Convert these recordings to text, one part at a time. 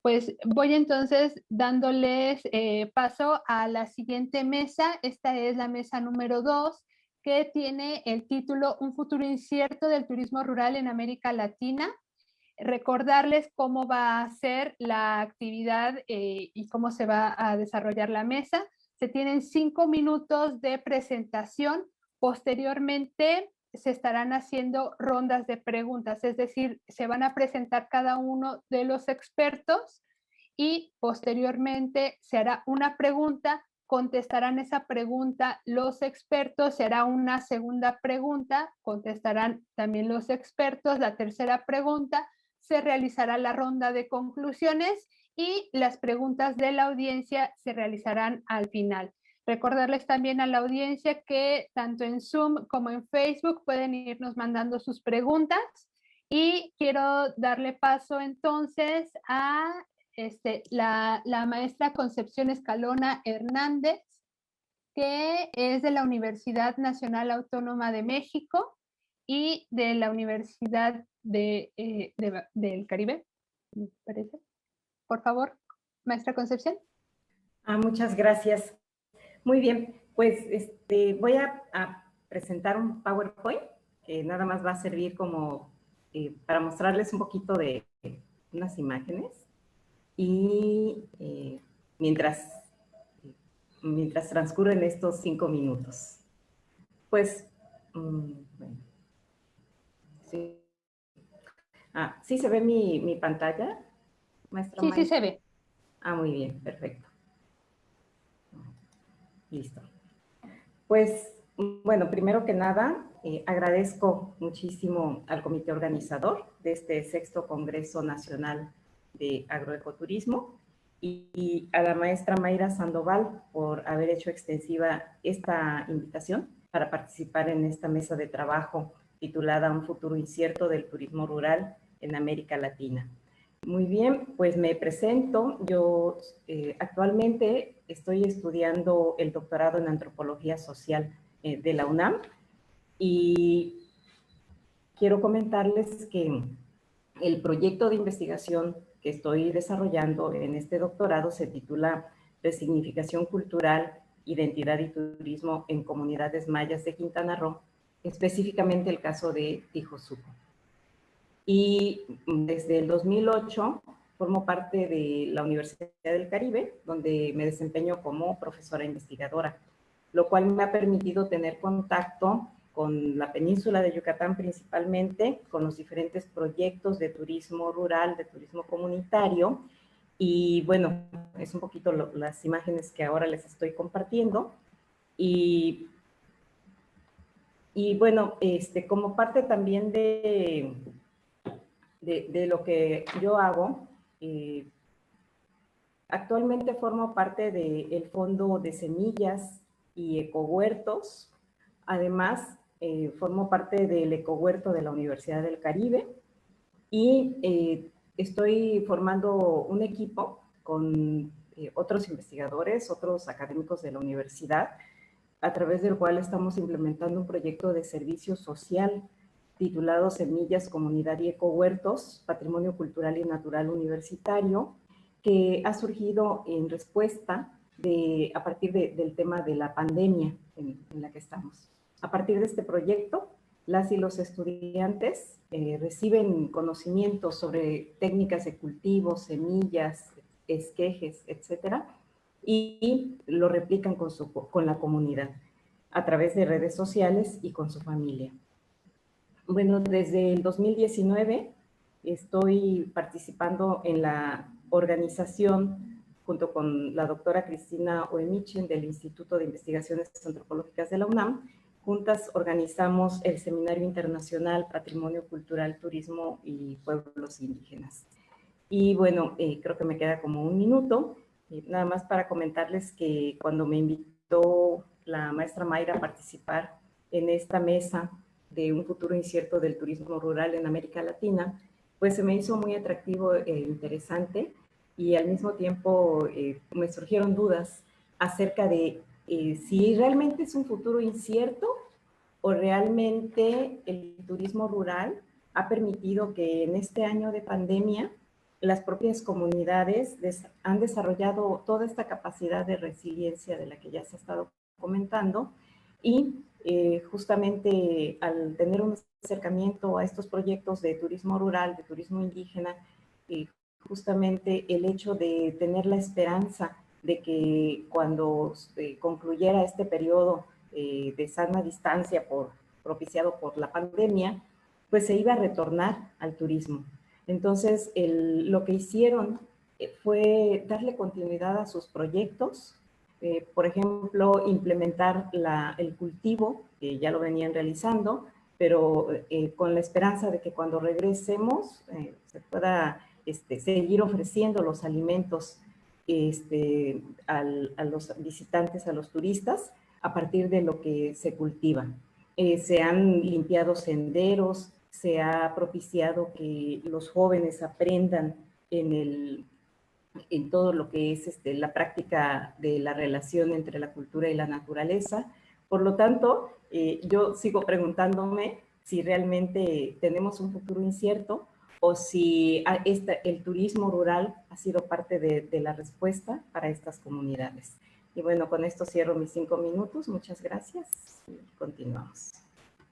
Pues voy entonces dándoles paso a la siguiente mesa. Esta es la mesa número 2, que tiene el título Un futuro incierto del turismo rural en América Latina. Recordarles cómo va a ser la actividad y cómo se va a desarrollar la mesa. Se tienen 5 minutos de presentación. Posteriormente se estarán haciendo rondas de preguntas, es decir, se van a presentar cada uno de los expertos y posteriormente se hará una pregunta, contestarán esa pregunta los expertos, se hará una segunda pregunta, contestarán también los expertos, la tercera pregunta, se realizará la ronda de conclusiones y las preguntas de la audiencia se realizarán al final. Recordarles también a la audiencia que tanto en Zoom como en Facebook pueden irnos mandando sus preguntas y quiero darle paso entonces a la maestra Concepción Escalona Hernández, que es de la Universidad Nacional Autónoma de México y de la Universidad del Caribe, me parece. Por favor, maestra Concepción. Muchas gracias. Muy bien, pues voy a presentar un PowerPoint que nada más va a servir como para mostrarles un poquito de unas imágenes y mientras transcurren estos 5 minutos. Pues, bueno. Sí. ¿Sí se ve mi pantalla, maestra May? Sí, sí se ve. Muy bien, perfecto. Listo. Pues, bueno, primero que nada, agradezco muchísimo al comité organizador de este 6º Congreso Nacional de Agroecoturismo y a la maestra Mayra Sandoval por haber hecho extensiva esta invitación para participar en esta mesa de trabajo titulada Un futuro incierto del turismo rural en América Latina. Muy bien, pues me presento. Yo actualmente estoy estudiando el doctorado en Antropología Social de la UNAM y quiero comentarles que el proyecto de investigación que estoy desarrollando en este doctorado se titula Resignificación cultural, identidad y turismo en comunidades mayas de Quintana Roo, específicamente el caso de Tijosuco. Y desde el 2008 formo parte de la Universidad del Caribe, donde me desempeño como profesora investigadora, lo cual me ha permitido tener contacto con la península de Yucatán principalmente, con los diferentes proyectos de turismo rural, de turismo comunitario, y bueno, es un poquito las imágenes que ahora les estoy compartiendo, y bueno, como parte también de lo que yo hago, actualmente formo parte del Fondo de Semillas y Ecohuertos. Además, formo parte del Ecohuerto de la Universidad del Caribe y estoy formando un equipo con otros investigadores, otros académicos de la universidad, a través del cual estamos implementando un proyecto de servicio social titulado Semillas, Comunidad y Ecohuertos, Patrimonio Cultural y Natural Universitario, que ha surgido en respuesta a partir del tema de la pandemia en la que estamos. A partir de este proyecto, las y los estudiantes reciben conocimientos sobre técnicas de cultivo, semillas, esquejes, etcétera, y lo replican con la comunidad a través de redes sociales y con su familia. Bueno, desde el 2019 estoy participando en la organización junto con la doctora Cristina Oemichen del Instituto de Investigaciones Antropológicas de la UNAM. Juntas organizamos el Seminario Internacional Patrimonio Cultural, Turismo y Pueblos Indígenas. Y bueno, creo que me queda como un minuto, nada más para comentarles que cuando me invitó la maestra Mayra a participar en esta mesa de un futuro incierto del turismo rural en América Latina, pues se me hizo muy atractivo e interesante y al mismo tiempo me surgieron dudas acerca de si realmente es un futuro incierto o realmente el turismo rural ha permitido que en este año de pandemia las propias comunidades han desarrollado toda esta capacidad de resiliencia de la que ya se ha estado comentando, y justamente al tener un acercamiento a estos proyectos de turismo rural, de turismo indígena, justamente el hecho de tener la esperanza de que cuando concluyera este periodo de sana distancia propiciado por la pandemia, pues se iba a retornar al turismo. Entonces, lo que hicieron fue darle continuidad a sus proyectos, por ejemplo, implementar el cultivo, que ya lo venían realizando, pero con la esperanza de que cuando regresemos se pueda seguir ofreciendo los alimentos a los visitantes, a los turistas, a partir de lo que se cultiva. Se han limpiado senderos, se ha propiciado que los jóvenes aprendan en todo lo que es la práctica de la relación entre la cultura y la naturaleza. Por lo tanto, yo sigo preguntándome si realmente tenemos un futuro incierto o si el turismo rural ha sido parte de la respuesta para estas comunidades. Y bueno, con esto cierro mis 5 minutos. Muchas gracias y continuamos.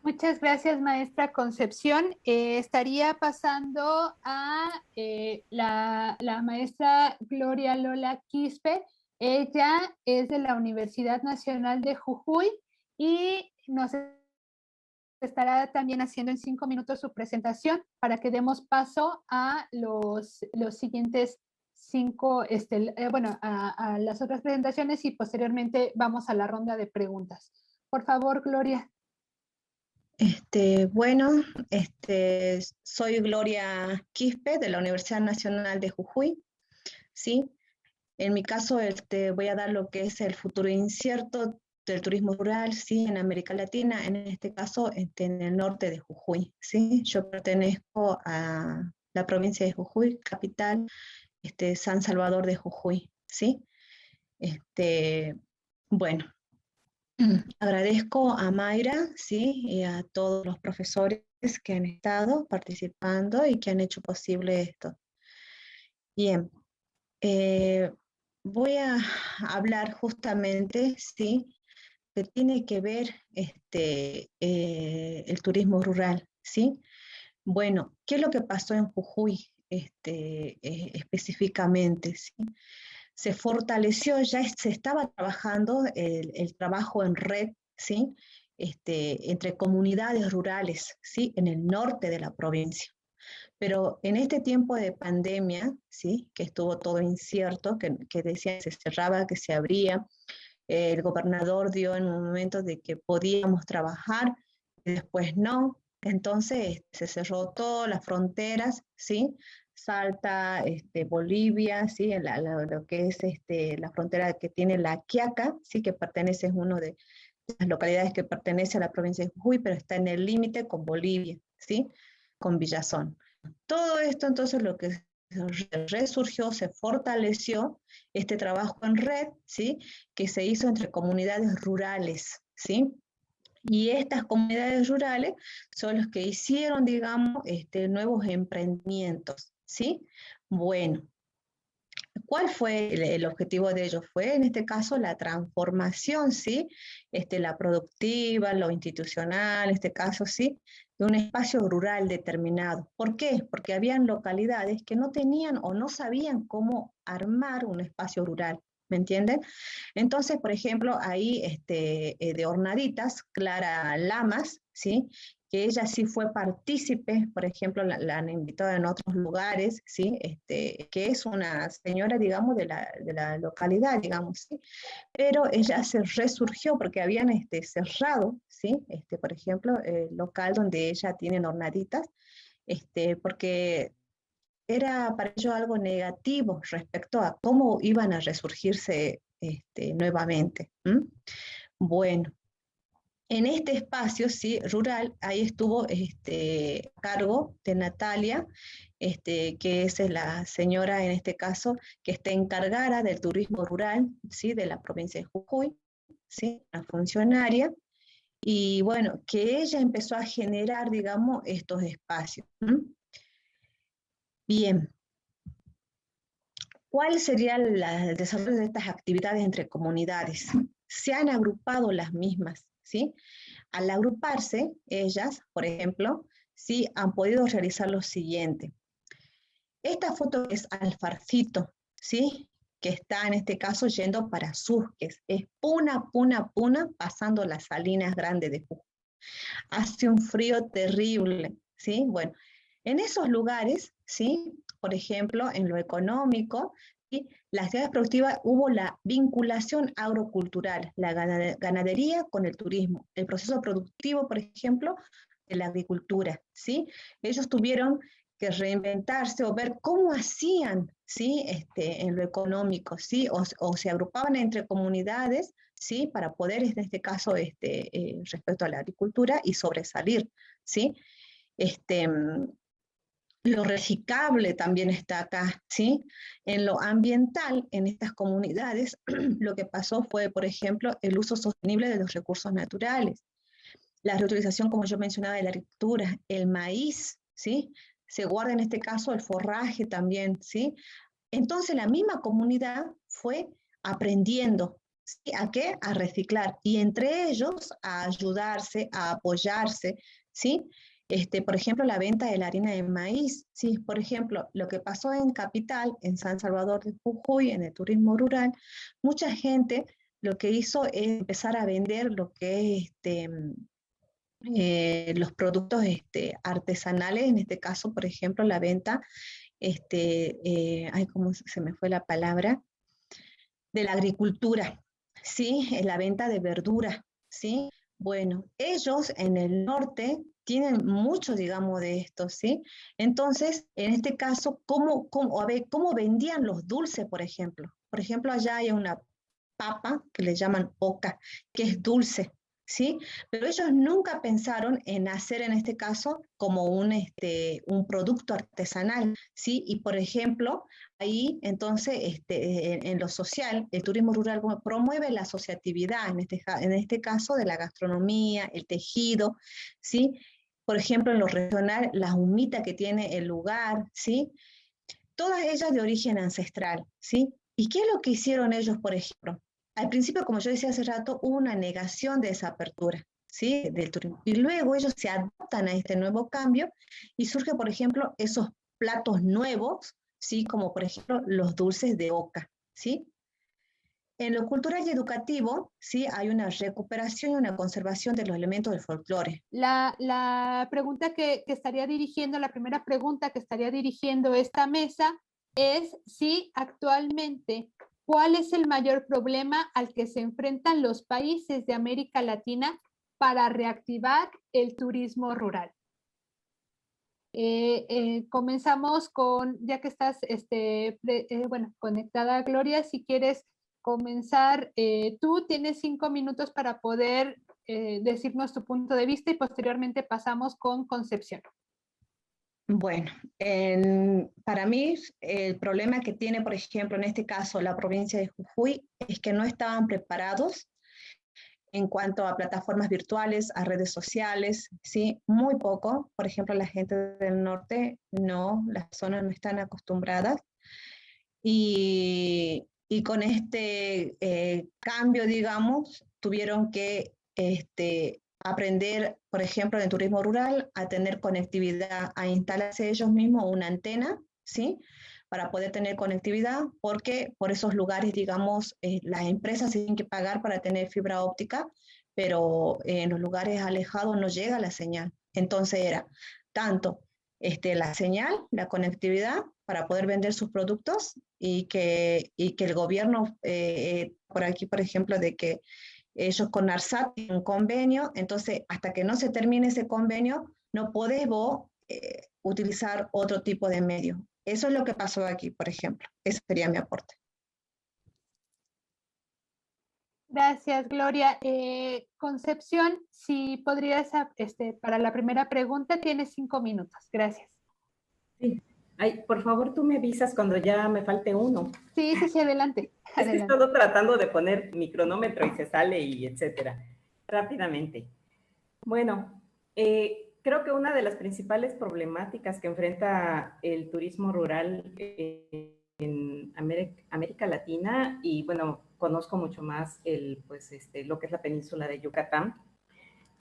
Muchas gracias, maestra Concepción. Estaría pasando a la maestra Gloria Lola Quispe. Ella es de la Universidad Nacional de Jujuy y nos estará también haciendo en 5 minutos su presentación para que demos paso a los siguientes 5, a las otras presentaciones, y posteriormente vamos a la ronda de preguntas. Por favor, Gloria. Soy Gloria Quispe de la Universidad Nacional de Jujuy, ¿sí? En mi caso, voy a dar lo que es el futuro incierto del turismo rural, ¿sí? En América Latina, en este caso, en el norte de Jujuy, ¿sí? Yo pertenezco a la provincia de Jujuy, capital, San Salvador de Jujuy, ¿sí? Bueno. Agradezco a Mayra, ¿sí? Y a todos los profesores que han estado participando y que han hecho posible esto. Bien, voy a hablar justamente, ¿sí? Que tiene que ver el turismo rural, ¿sí? Bueno, ¿qué es lo que pasó en Jujuy específicamente, ¿sí? Se fortaleció, ya se estaba trabajando el trabajo en red, ¿sí? Entre comunidades rurales, ¿sí? En el norte de la provincia. Pero en este tiempo de pandemia, ¿sí? Que estuvo todo incierto, que decían que se cerraba, que se abría, el gobernador dio en un momento de que podíamos trabajar, y después no. Entonces se cerró todas las fronteras, ¿sí? Salta, Bolivia, ¿sí? Lo que es la frontera que tiene La Quiaca, ¿sí? Que pertenece, es una de las localidades que pertenece a la provincia de Jujuy, pero está en el límite con Bolivia, ¿sí? Con Villazón. Todo esto entonces lo que resurgió, se fortaleció este trabajo en red, ¿sí? Que se hizo entre comunidades rurales, ¿sí? Y estas comunidades rurales son los que hicieron, digamos, nuevos emprendimientos, ¿sí? Bueno, ¿cuál fue el objetivo de ellos? Fue, en este caso, la transformación, ¿sí? La productiva, lo institucional, en este caso, ¿sí? De un espacio rural determinado. ¿Por qué? Porque habían localidades que no tenían o no sabían cómo armar un espacio rural. ¿Me entienden? Entonces, por ejemplo, ahí de Hornaditas, Clara Lamas, ¿sí? Que ella sí fue partícipe, por ejemplo, la han invitado en otros lugares, ¿sí? Que es una señora, digamos, de la localidad, digamos, ¿sí? Pero ella se resurgió porque habían cerrado, ¿sí? Por ejemplo, el local donde ella tiene Hornaditas, porque era para ellos algo negativo respecto a cómo iban a resurgirse nuevamente. Bueno, en este espacio, sí, rural, ahí estuvo a cargo de Natalia, que es la señora en este caso que está encargada del turismo rural, sí, de la provincia de Jujuy, sí, la funcionaria, y bueno, que ella empezó a generar, digamos, estos espacios. Bien, ¿Cuál sería el desarrollo de estas actividades entre comunidades? Se han agrupado las mismas, ¿sí? Al agruparse, ellas, por ejemplo, sí han podido realizar lo siguiente. Esta foto es Alfarcito, ¿sí? Que está en este caso yendo para Susques. Es Puna, Puna, Puna, pasando las Salinas Grandes de Jujuy. Hace un frío terrible, ¿sí? Bueno, en esos lugares, ¿sí? Por ejemplo, en lo económico, ¿sí? Las actividades productivas hubo la vinculación agrocultural, la ganadería con el turismo, el proceso productivo, por ejemplo, de la agricultura, ¿sí? Ellos tuvieron que reinventarse o ver cómo hacían, ¿sí? En lo económico, ¿sí? O se agrupaban entre comunidades, ¿sí? Para poder, en este caso, respecto a la agricultura y sobresalir, ¿sí? Lo reciclable también está acá, ¿sí? En lo ambiental, en estas comunidades, lo que pasó fue, por ejemplo, el uso sostenible de los recursos naturales, la reutilización, como yo mencionaba, de la agricultura, el maíz, ¿sí? Se guarda en este caso el forraje también, ¿sí? Entonces la misma comunidad fue aprendiendo, ¿sí? ¿A qué? A reciclar, y entre ellos a ayudarse, a apoyarse, ¿sí? Por ejemplo, la venta de la harina de maíz, ¿sí? Por ejemplo, lo que pasó en Capital, en San Salvador de Jujuy, en el turismo rural, mucha gente lo que hizo es empezar a vender lo que es los productos artesanales, en este caso, por ejemplo, la venta, ay, ¿cómo se me fue la palabra? De la agricultura, ¿sí? La venta de verdura, ¿sí? Bueno, ellos en el norte tienen mucho, digamos, de esto, ¿sí? Entonces, en este caso, a ver, ¿cómo vendían los dulces, por ejemplo? Por ejemplo, allá hay una papa que le llaman oca, que es dulce, ¿sí? Pero ellos nunca pensaron en hacer en este caso como un producto artesanal, ¿sí? Y por ejemplo, ahí entonces en lo social, el turismo rural promueve la asociatividad, en este caso de la gastronomía, el tejido, ¿sí? Por ejemplo, en lo regional, la humita que tiene el lugar, ¿sí? Todas ellas de origen ancestral, ¿sí? ¿Y qué es lo que hicieron ellos, por ejemplo? Al principio, como yo decía hace rato, hubo una negación de esa apertura, ¿sí? Del turismo. Y luego ellos se adaptan a este nuevo cambio y surge, por ejemplo, esos platos nuevos, ¿sí? Como por ejemplo los dulces de oca, ¿sí? En lo cultural y educativo, sí, hay una recuperación y una conservación de los elementos del folclore. La pregunta que estaría dirigiendo, la primera pregunta que estaría dirigiendo esta mesa es si actualmente, ¿cuál es el mayor problema al que se enfrentan los países de América Latina para reactivar el turismo rural? Comenzamos con, ya que estás bueno, conectada, Gloria, si quieres comenzar, tú tienes 5 minutos para poder decirnos tu punto de vista y posteriormente pasamos con Concepción. Bueno, para mí el problema que tiene, por ejemplo, en este caso la provincia de Jujuy, es que no estaban preparados en cuanto a plataformas virtuales, a redes sociales, ¿sí? Muy poco. Por ejemplo, la gente del norte no, las zonas no están acostumbradas. Y con este cambio, digamos, tuvieron que aprender, por ejemplo, en el turismo rural, a tener conectividad, a instalarse ellos mismos una antena, ¿sí? Para poder tener conectividad, porque por esos lugares, digamos, las empresas tienen que pagar para tener fibra óptica, pero en los lugares alejados no llega la señal. Entonces era tanto la señal, la conectividad para poder vender sus productos y que el gobierno, por aquí, por ejemplo, de que ellos con ARSAT tienen un convenio, entonces hasta que no se termine ese convenio, no podés vos utilizar otro tipo de medio. Eso es lo que pasó aquí, por ejemplo. Ese sería mi aporte. Gracias, Gloria. Concepción, si podrías, para la primera pregunta, tienes 5 minutos. Gracias. Sí. Ay, por favor, tú me avisas cuando ya me falte uno. Sí, adelante. Es que he estado tratando de poner mi cronómetro y se sale y etcétera. Rápidamente. Bueno, creo que una de las principales problemáticas que enfrenta el turismo rural en América Latina y bueno, conozco mucho más lo que es la península de Yucatán,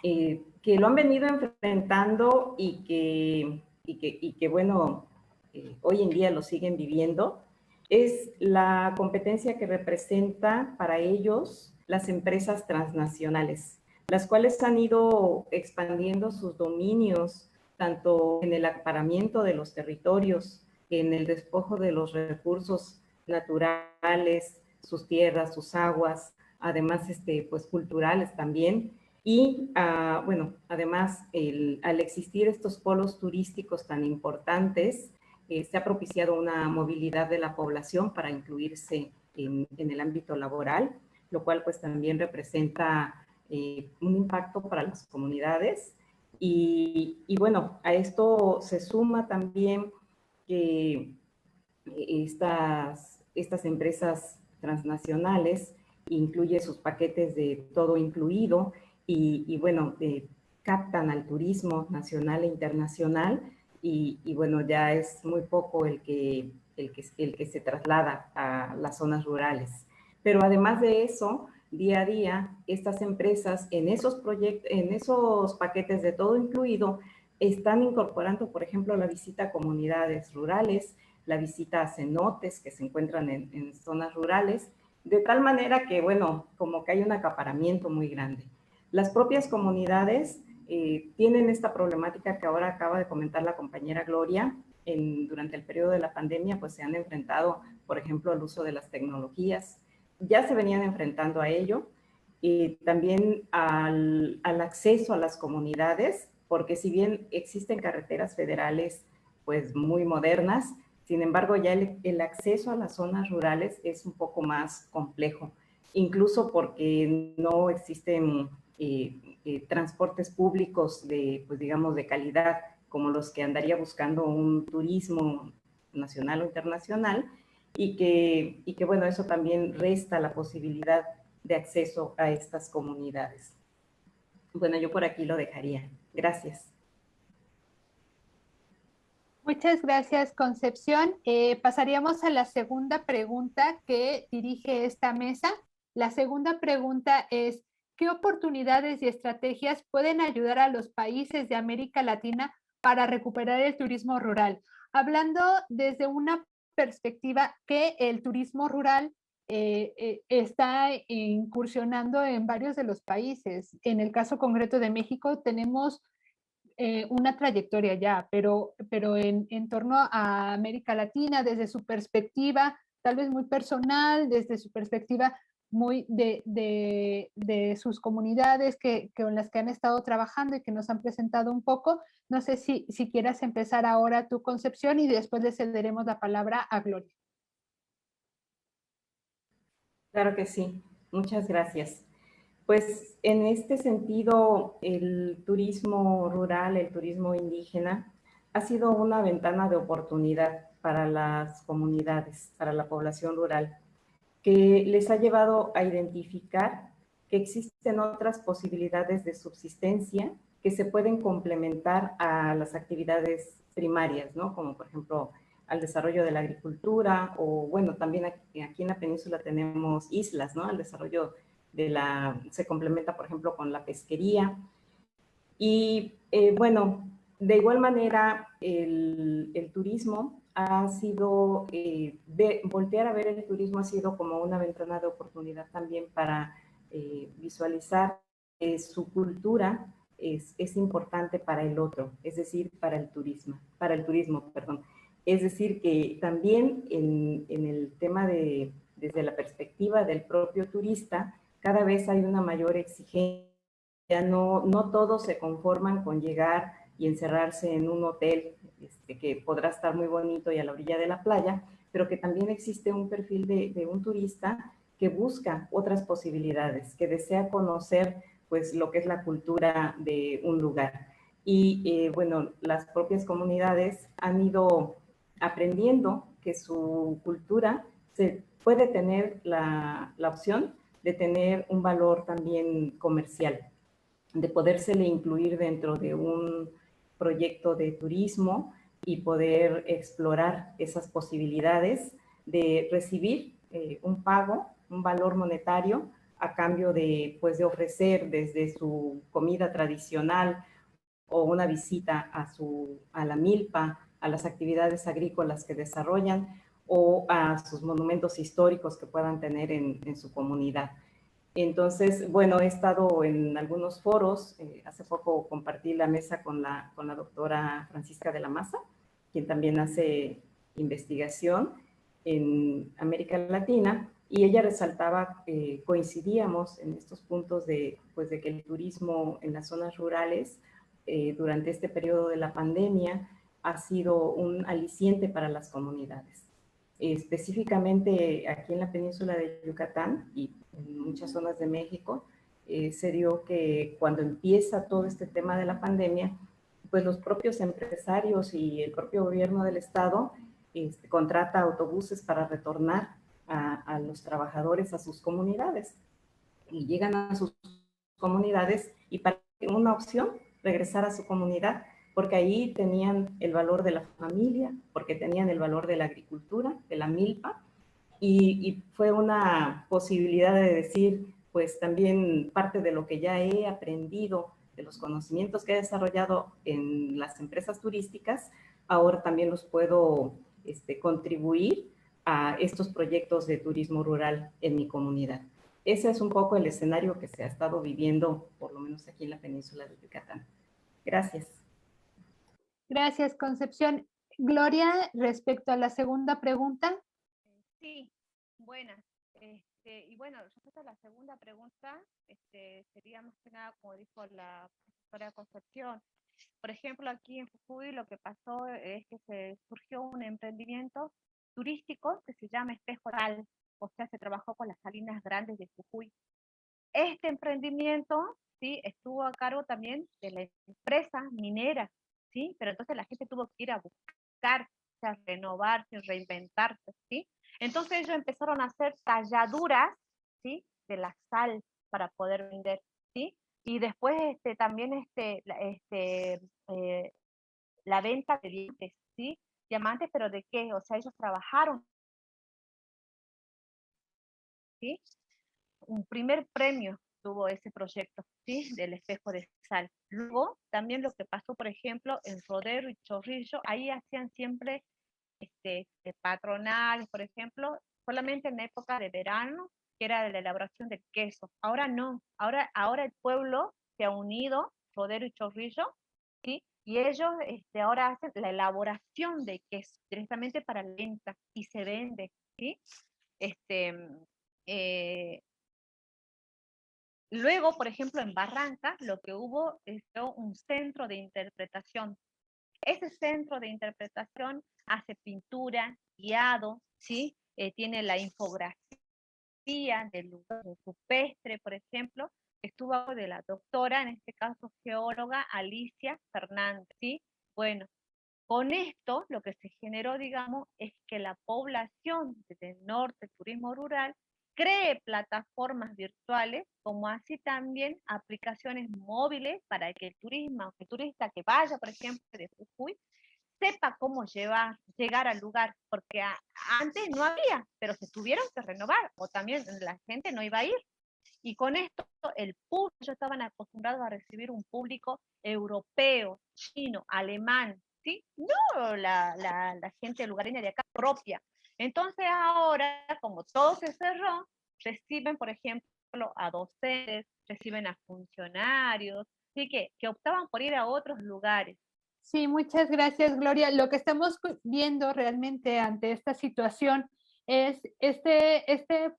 que lo han venido enfrentando y que bueno, hoy en día lo siguen viviendo, es la competencia que representa para ellos las empresas transnacionales, las cuales han ido expandiendo sus dominios, tanto en el acaparamiento de los territorios, en el despojo de los recursos naturales, sus tierras, sus aguas, además pues culturales también. Y bueno, además, al existir estos polos turísticos tan importantes, se ha propiciado una movilidad de la población para incluirse en el ámbito laboral, lo cual pues también representa un impacto para las comunidades. Y bueno, a esto se suma también que estas empresas transnacionales incluye sus paquetes de todo incluido y bueno, captan al turismo nacional e internacional y bueno, ya es muy poco el que se traslada a las zonas rurales. Pero además de eso, día a día, estas empresas en esos proyectos, en esos paquetes de todo incluido, están incorporando, por ejemplo, la visita a comunidades rurales, la visita a cenotes que se encuentran en zonas rurales, de tal manera que, bueno, como que hay un acaparamiento muy grande. Las propias comunidades tienen esta problemática que ahora acaba de comentar la compañera Gloria. Durante el periodo de la pandemia, pues se han enfrentado, por ejemplo, al uso de las tecnologías. Ya se venían enfrentando a ello. También al acceso a las comunidades, porque si bien existen carreteras federales pues muy modernas, sin embargo ya el acceso a las zonas rurales es un poco más complejo, incluso porque no existen transportes públicos pues digamos, de calidad, como los que andaría buscando un turismo nacional o internacional, y que bueno, eso también resta la posibilidad de acceso a estas comunidades. Bueno, yo por aquí lo dejaría. Gracias. Muchas gracias, Concepción. Pasaríamos a la segunda pregunta que dirige esta mesa. La segunda pregunta es, ¿qué oportunidades y estrategias pueden ayudar a los países de América Latina para recuperar el turismo rural? Hablando desde una perspectiva que el turismo rural está incursionando en varios de los países. En el caso concreto de México tenemos una trayectoria ya, pero en torno a América Latina, desde su perspectiva, tal vez muy personal, desde su perspectiva muy de sus comunidades con las que han estado trabajando y que nos han presentado un poco. No sé si quieras empezar ahora tu Concepción y después le cederemos la palabra a Gloria. Claro que sí. Muchas gracias. Pues en este sentido, el turismo rural, el turismo indígena, ha sido una ventana de oportunidad para las comunidades, para la población rural, que les ha llevado a identificar que existen otras posibilidades de subsistencia que se pueden complementar a las actividades primarias, ¿no? Como por ejemplo al desarrollo de la agricultura o bueno, también aquí en la península tenemos islas, ¿no? Al desarrollo se complementa por ejemplo con la pesquería y bueno, de igual manera el turismo ha sido, voltear a ver el turismo ha sido como una ventana de oportunidad también para visualizar su cultura es importante para el otro, es decir, para el turismo, perdón. Es decir, que también en el tema desde la perspectiva del propio turista, cada vez hay una mayor exigencia. No todos se conforman con llegar y encerrarse en un hotel que podrá estar muy bonito y a la orilla de la playa, pero que también existe un perfil de un turista que busca otras posibilidades, que desea conocer pues lo que es la cultura de un lugar. Y bueno, las propias comunidades han ido aprendiendo que su cultura se puede tener la opción de tener un valor también comercial, de podérsele incluir dentro de un proyecto de turismo y poder explorar esas posibilidades de recibir un pago, un valor monetario a cambio de, pues, de ofrecer desde su comida tradicional o una visita a la milpa, a las actividades agrícolas que desarrollan o a sus monumentos históricos que puedan tener en su comunidad. Entonces, bueno, he estado en algunos foros. Hace poco compartí la mesa con la doctora Francisca de la Maza, quien también hace investigación en América Latina, y ella resaltaba que coincidíamos en estos puntos de, pues, de que el turismo en las zonas rurales durante este periodo de la pandemia ha sido un aliciente para las comunidades. Específicamente aquí en la península de Yucatán y en muchas zonas de México, se dio que cuando empieza todo este tema de la pandemia, pues los propios empresarios y el propio gobierno del estado contrata autobuses para retornar a los trabajadores a sus comunidades, y llegan a sus comunidades y para una opción regresar a su comunidad, porque ahí tenían el valor de la familia, porque tenían el valor de la agricultura, de la milpa, y fue una posibilidad de decir, pues también parte de lo que ya he aprendido, de los conocimientos que he desarrollado en las empresas turísticas, ahora también los puedo contribuir a estos proyectos de turismo rural en mi comunidad. Ese es un poco el escenario que se ha estado viviendo, por lo menos aquí en la península de Yucatán. Gracias. Gracias, Concepción. Gloria, respecto a la segunda pregunta. Sí, buenas. Y bueno, respecto a la segunda pregunta, sería más que nada, como dijo la profesora Concepción. Por ejemplo, aquí en Jujuy lo que pasó es que se surgió un emprendimiento turístico que se llama Espejo Rural, o sea, se trabajó con las salinas grandes de Jujuy. Este emprendimiento, ¿sí?, estuvo a cargo también de la empresa minera, ¿sí? Pero entonces la gente tuvo que ir a buscar, o sea, renovarse, reinventarse, ¿sí? Entonces ellos empezaron a hacer talladuras, ¿sí?, de la sal para poder vender, ¿sí? Y después también la venta de diamantes, ¿sí? Diamantes, pero ¿de qué? O sea, ellos trabajaron, ¿sí? Un primer premio tuvo ese proyecto, ¿sí?, del espejo de sal. Luego, también lo que pasó, por ejemplo, en Rodero y Chorrillo, ahí hacían siempre patronales, por ejemplo, solamente en época de verano, que era de la elaboración del queso. Ahora no, ahora el pueblo se ha unido, Rodero y Chorrillo, ¿sí? Y ellos ahora hacen la elaboración de queso directamente para la venta y se vende, ¿sí? Eh, Luego, por ejemplo, en Barranca, lo que hubo es un centro de interpretación. Ese centro de interpretación hace pintura, guiado, ¿sí? Tiene la infografía del lugar rupestre, por ejemplo, estuvo a cargo de la doctora, en este caso geóloga, Alicia Fernández, ¿sí? Bueno, con esto lo que se generó, digamos, es que la población del norte, turismo rural, cree plataformas virtuales, como así también aplicaciones móviles para que el turista que vaya, por ejemplo, de Jujuy, sepa cómo llegar al lugar, porque antes no había, pero se tuvieron que renovar, o también la gente no iba a ir. Y con esto, el público, ellos estaban acostumbrados a recibir un público europeo, chino, alemán, ¿sí? No la gente lugareña de acá propia. Entonces ahora, como todo se cerró, reciben, por ejemplo, a docentes, reciben a funcionarios, ¿sí? Que optaban por ir a otros lugares. Sí, muchas gracias, Gloria. Lo que estamos viendo realmente ante esta situación es este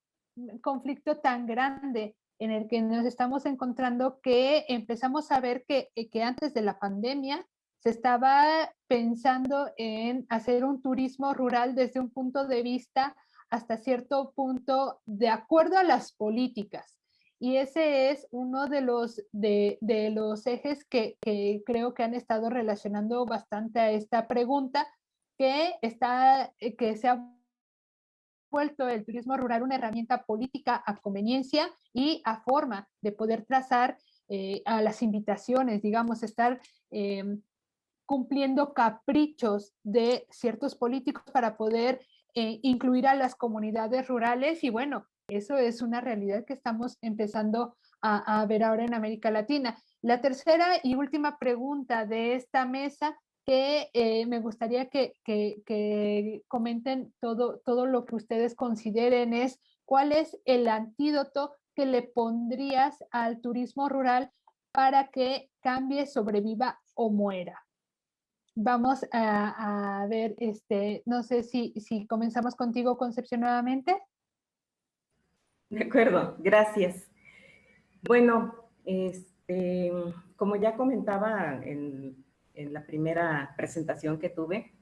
conflicto tan grande en el que nos estamos encontrando, que empezamos a ver que antes de la pandemia se estaba pensando en hacer un turismo rural desde un punto de vista hasta cierto punto de acuerdo a las políticas. Y ese es uno de los ejes que creo que han estado relacionando bastante a esta pregunta, que se ha vuelto el turismo rural una herramienta política a conveniencia y a forma de poder trazar a las invitaciones, digamos, estar cumpliendo caprichos de ciertos políticos para poder incluir a las comunidades rurales y bueno, eso es una realidad que estamos empezando a ver ahora en América Latina. La tercera y última pregunta de esta mesa que me gustaría que comenten todo lo que ustedes consideren es cuál es el antídoto que le pondrías al turismo rural para que cambie, sobreviva o muera. Vamos a ver, no sé si comenzamos contigo, Concepción, nuevamente. De acuerdo, gracias. Bueno, como ya comentaba en la primera presentación que tuve,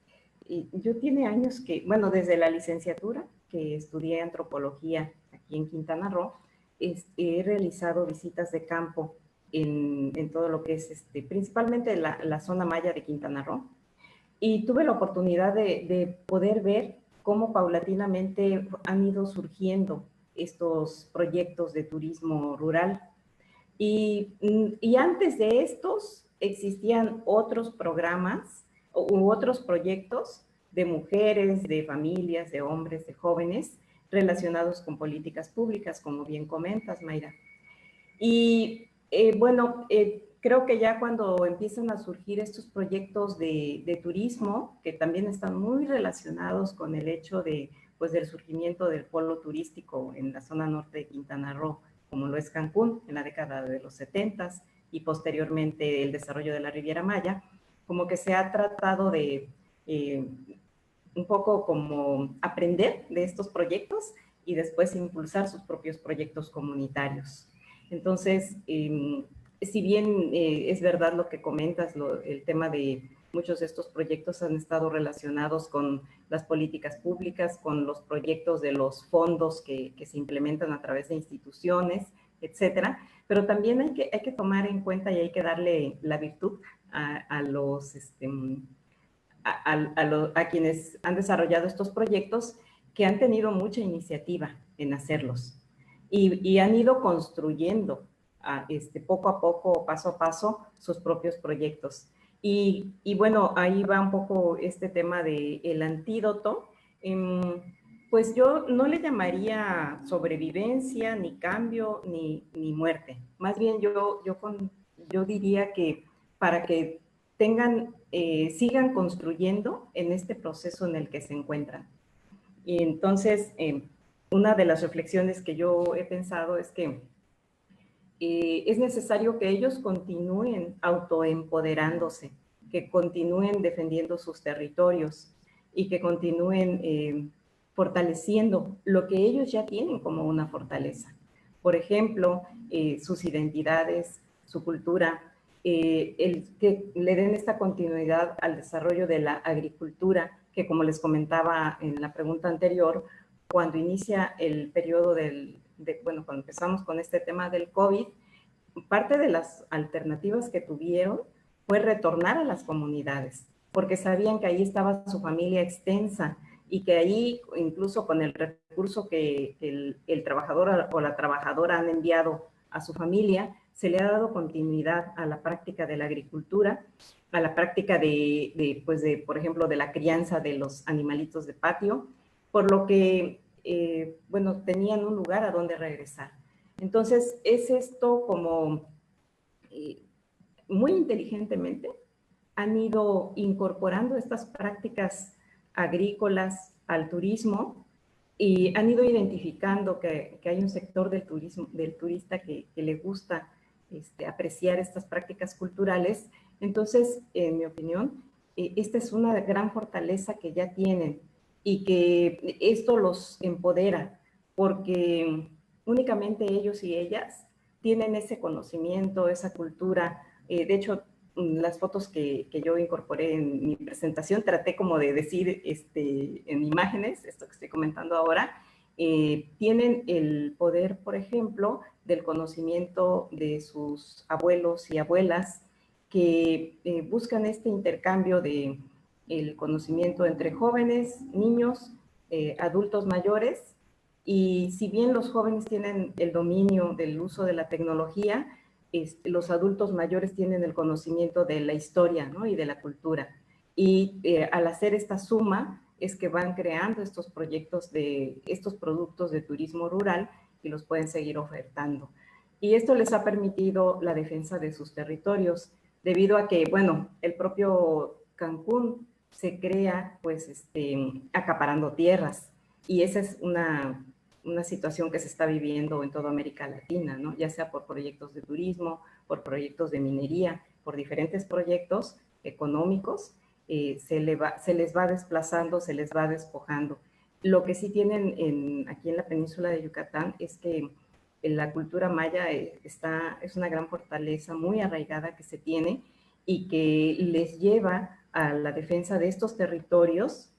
yo tiene años que, bueno, desde la licenciatura que estudié antropología aquí en Quintana Roo, he realizado visitas de campo en todo lo que es principalmente la zona maya de Quintana Roo, y tuve la oportunidad de poder ver cómo paulatinamente han ido surgiendo estos proyectos de turismo rural. Y antes de estos existían otros programas u otros proyectos de mujeres, de familias, de hombres, de jóvenes relacionados con políticas públicas, como bien comentas, Mayra. Y bueno, creo que ya cuando empiezan a surgir estos proyectos de turismo, que también están muy relacionados con el hecho de, pues, del surgimiento del polo turístico en la zona norte de Quintana Roo, como lo es Cancún en la década de los 70s y posteriormente el desarrollo de la Riviera Maya, como que se ha tratado de un poco como aprender de estos proyectos y después impulsar sus propios proyectos comunitarios. Entonces, si bien es verdad lo que comentas, el tema de muchos de estos proyectos han estado relacionados con las políticas públicas, con los proyectos de los fondos que se implementan a través de instituciones, etcétera, pero también hay que tomar en cuenta y hay que darle la virtud a los, a quienes han desarrollado estos proyectos, que han tenido mucha iniciativa en hacerlos y han ido construyendo poco a poco, paso a paso, sus propios proyectos. Y bueno, ahí va un poco este tema del antídoto. Pues yo no le llamaría sobrevivencia, ni cambio, ni muerte. Más bien yo diría que para que sigan construyendo en este proceso en el que se encuentran. Y entonces, una de las reflexiones que yo he pensado es que es necesario que ellos continúen autoempoderándose, que continúen defendiendo sus territorios y que continúen fortaleciendo lo que ellos ya tienen como una fortaleza. Por ejemplo, sus identidades, su cultura, el que le den esta continuidad al desarrollo de la agricultura, que como les comentaba en la pregunta anterior, cuando inicia el periodo bueno, cuando empezamos con este tema del COVID, parte de las alternativas que tuvieron fue retornar a las comunidades, porque sabían que ahí estaba su familia extensa y que ahí, incluso con el recurso que el trabajador o la trabajadora han enviado a su familia, se le ha dado continuidad a la práctica de la agricultura, a la práctica por ejemplo, de la crianza de los animalitos de patio, por lo que, bueno, tenían un lugar a donde regresar. Entonces, es esto como muy inteligentemente han ido incorporando estas prácticas agrícolas al turismo y han ido identificando que hay un sector del turismo, del turista que le gusta apreciar estas prácticas culturales. Entonces, en mi opinión, esta es una gran fortaleza que ya tienen y que esto los empodera, porque únicamente ellos y ellas tienen ese conocimiento, esa cultura. De hecho, las fotos que yo incorporé en mi presentación, traté como de decir en imágenes, esto que estoy comentando ahora, tienen el poder, por ejemplo, del conocimiento de sus abuelos y abuelas que buscan este intercambio de el conocimiento entre jóvenes, niños, adultos mayores, y si bien los jóvenes tienen el dominio del uso de la tecnología, los adultos mayores tienen el conocimiento de la historia, ¿no? Y de la cultura. Y al hacer esta suma, es que van creando estos proyectos estos productos de turismo rural y los pueden seguir ofertando. Y esto les ha permitido la defensa de sus territorios, debido a que, bueno, el propio Cancún se crea, pues, acaparando tierras. Y esa es una situación que se está viviendo en toda América Latina, ¿no? Ya sea por proyectos de turismo, por proyectos de minería, por diferentes proyectos económicos, se les va desplazando, se les va despojando. Lo que sí tienen aquí en la península de Yucatán es que la cultura maya es una gran fortaleza muy arraigada que se tiene y que les lleva a la defensa de estos territorios,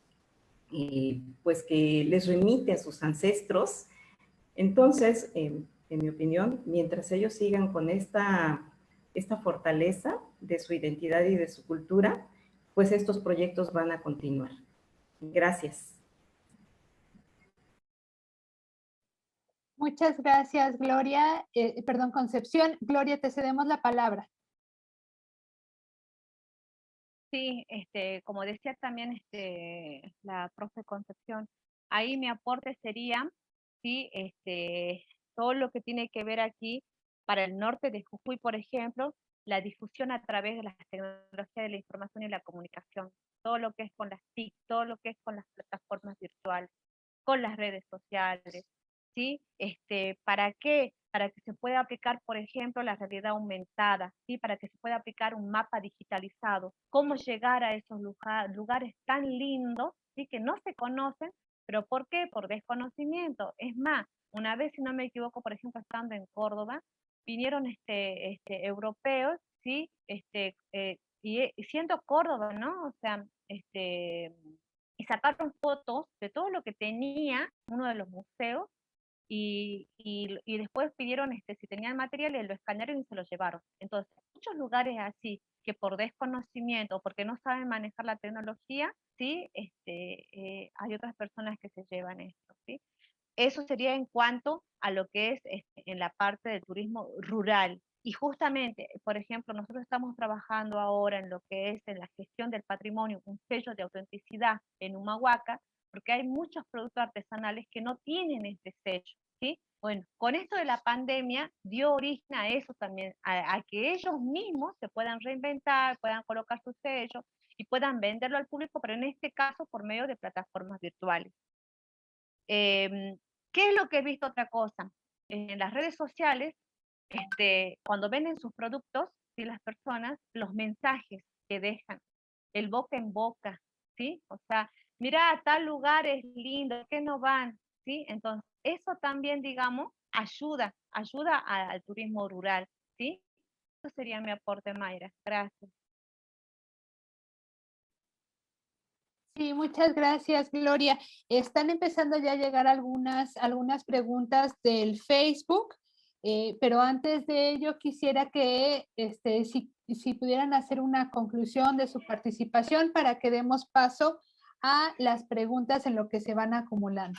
pues que les remite a sus ancestros. Entonces, en mi opinión, mientras ellos sigan con esta fortaleza de su identidad y de su cultura, pues estos proyectos van a continuar. Gracias. Muchas gracias, Gloria. Perdón, Concepción. Gloria, te cedemos la palabra. Sí, como decía también la profe Concepción, ahí mi aporte sería, sí, todo lo que tiene que ver aquí para el norte de Jujuy, por ejemplo, la difusión a través de las tecnologías de la información y la comunicación, todo lo que es con las TIC, todo lo que es con las plataformas virtuales, con las redes sociales, ¿sí? ¿Para qué? Para que se pueda aplicar, por ejemplo, la realidad aumentada, ¿sí? Para que se pueda aplicar un mapa digitalizado, cómo llegar a esos lugares tan lindos, ¿sí? Que no se conocen, pero ¿por qué? Por desconocimiento. Es más, una vez, si no me equivoco, por ejemplo, estando en Córdoba, vinieron europeos, ¿sí? Y siendo Córdoba, ¿no? O sea, y sacaron fotos de todo lo que tenía uno de los museos y después pidieron si tenían materiales, lo escanearon y se lo llevaron. Entonces, muchos lugares así que por desconocimiento o porque no saben manejar la tecnología, ¿sí? Hay otras personas que se llevan esto, ¿sí? Eso sería en cuanto a lo que es en la parte del turismo rural. Y justamente, por ejemplo, nosotros estamos trabajando ahora en lo que es en la gestión del patrimonio, un sello de autenticidad en Humahuaca, porque hay muchos productos artesanales que no tienen este sello, ¿sí? Bueno, con esto de la pandemia dio origen a eso también, a que ellos mismos se puedan reinventar, puedan colocar su sello y puedan venderlo al público, pero en este caso por medio de plataformas virtuales. ¿Qué es lo que he visto otra cosa? En las redes sociales, cuando venden sus productos, ¿sí? Las personas, los mensajes que dejan, el boca en boca, ¿sí? O sea, mira, tal lugar es lindo, ¿por qué no van? ¿Sí? Entonces, eso también, digamos, ayuda al turismo rural, ¿sí? Eso sería mi aporte, Mayra. Gracias. Sí, muchas gracias, Gloria. Están empezando ya a llegar algunas preguntas del Facebook, pero antes de ello quisiera que si pudieran hacer una conclusión de su participación para que demos paso a las preguntas en lo que se van acumulando.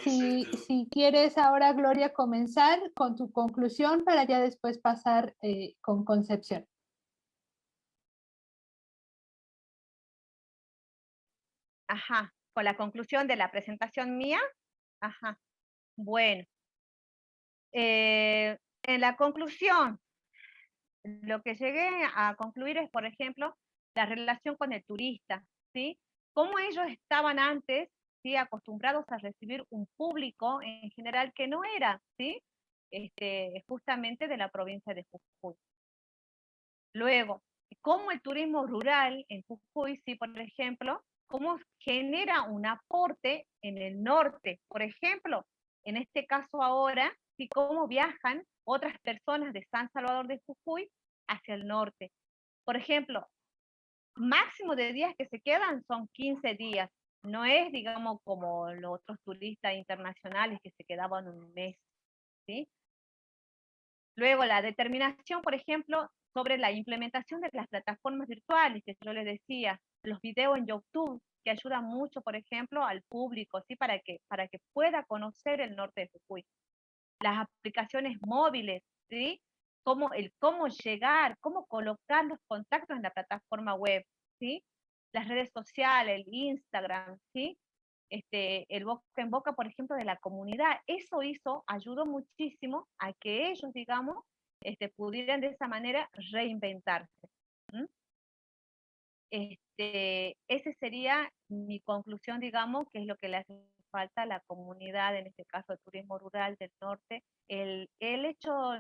Si quieres ahora, Gloria, comenzar con tu conclusión para ya después pasar con Concepción. Ajá, con la conclusión de la presentación mía. Ajá, bueno. En la conclusión, lo que llegué a concluir es, por ejemplo, la relación con el turista, ¿sí? Cómo ellos estaban antes, ¿sí? Acostumbrados a recibir un público en general que no era, ¿sí? Justamente de la provincia de Jujuy. Luego, cómo el turismo rural en Jujuy, ¿sí? Por ejemplo, cómo genera un aporte en el norte, por ejemplo, en este caso ahora, ¿sí? Cómo viajan otras personas de San Salvador de Jujuy hacia el norte. Por ejemplo, máximo de días que se quedan son 15 días. No es, digamos, como los otros turistas internacionales que se quedaban un mes, ¿sí? Luego, la determinación, por ejemplo, sobre la implementación de las plataformas virtuales, que yo les decía, los videos en YouTube, que ayudan mucho, por ejemplo, al público, ¿sí? Para que pueda conocer el norte de Jujuy. Las aplicaciones móviles, ¿sí? Cómo llegar, cómo colocar los contactos en la plataforma web, ¿sí? las redes sociales, el Instagram, ¿sí? El boca en boca, por ejemplo, de la comunidad. Eso ayudó muchísimo a que ellos, digamos, pudieran de esa manera reinventarse. ¿Mm? Ese sería mi conclusión, digamos, que es lo que le hace falta a la comunidad, en este caso el turismo rural del norte. El hecho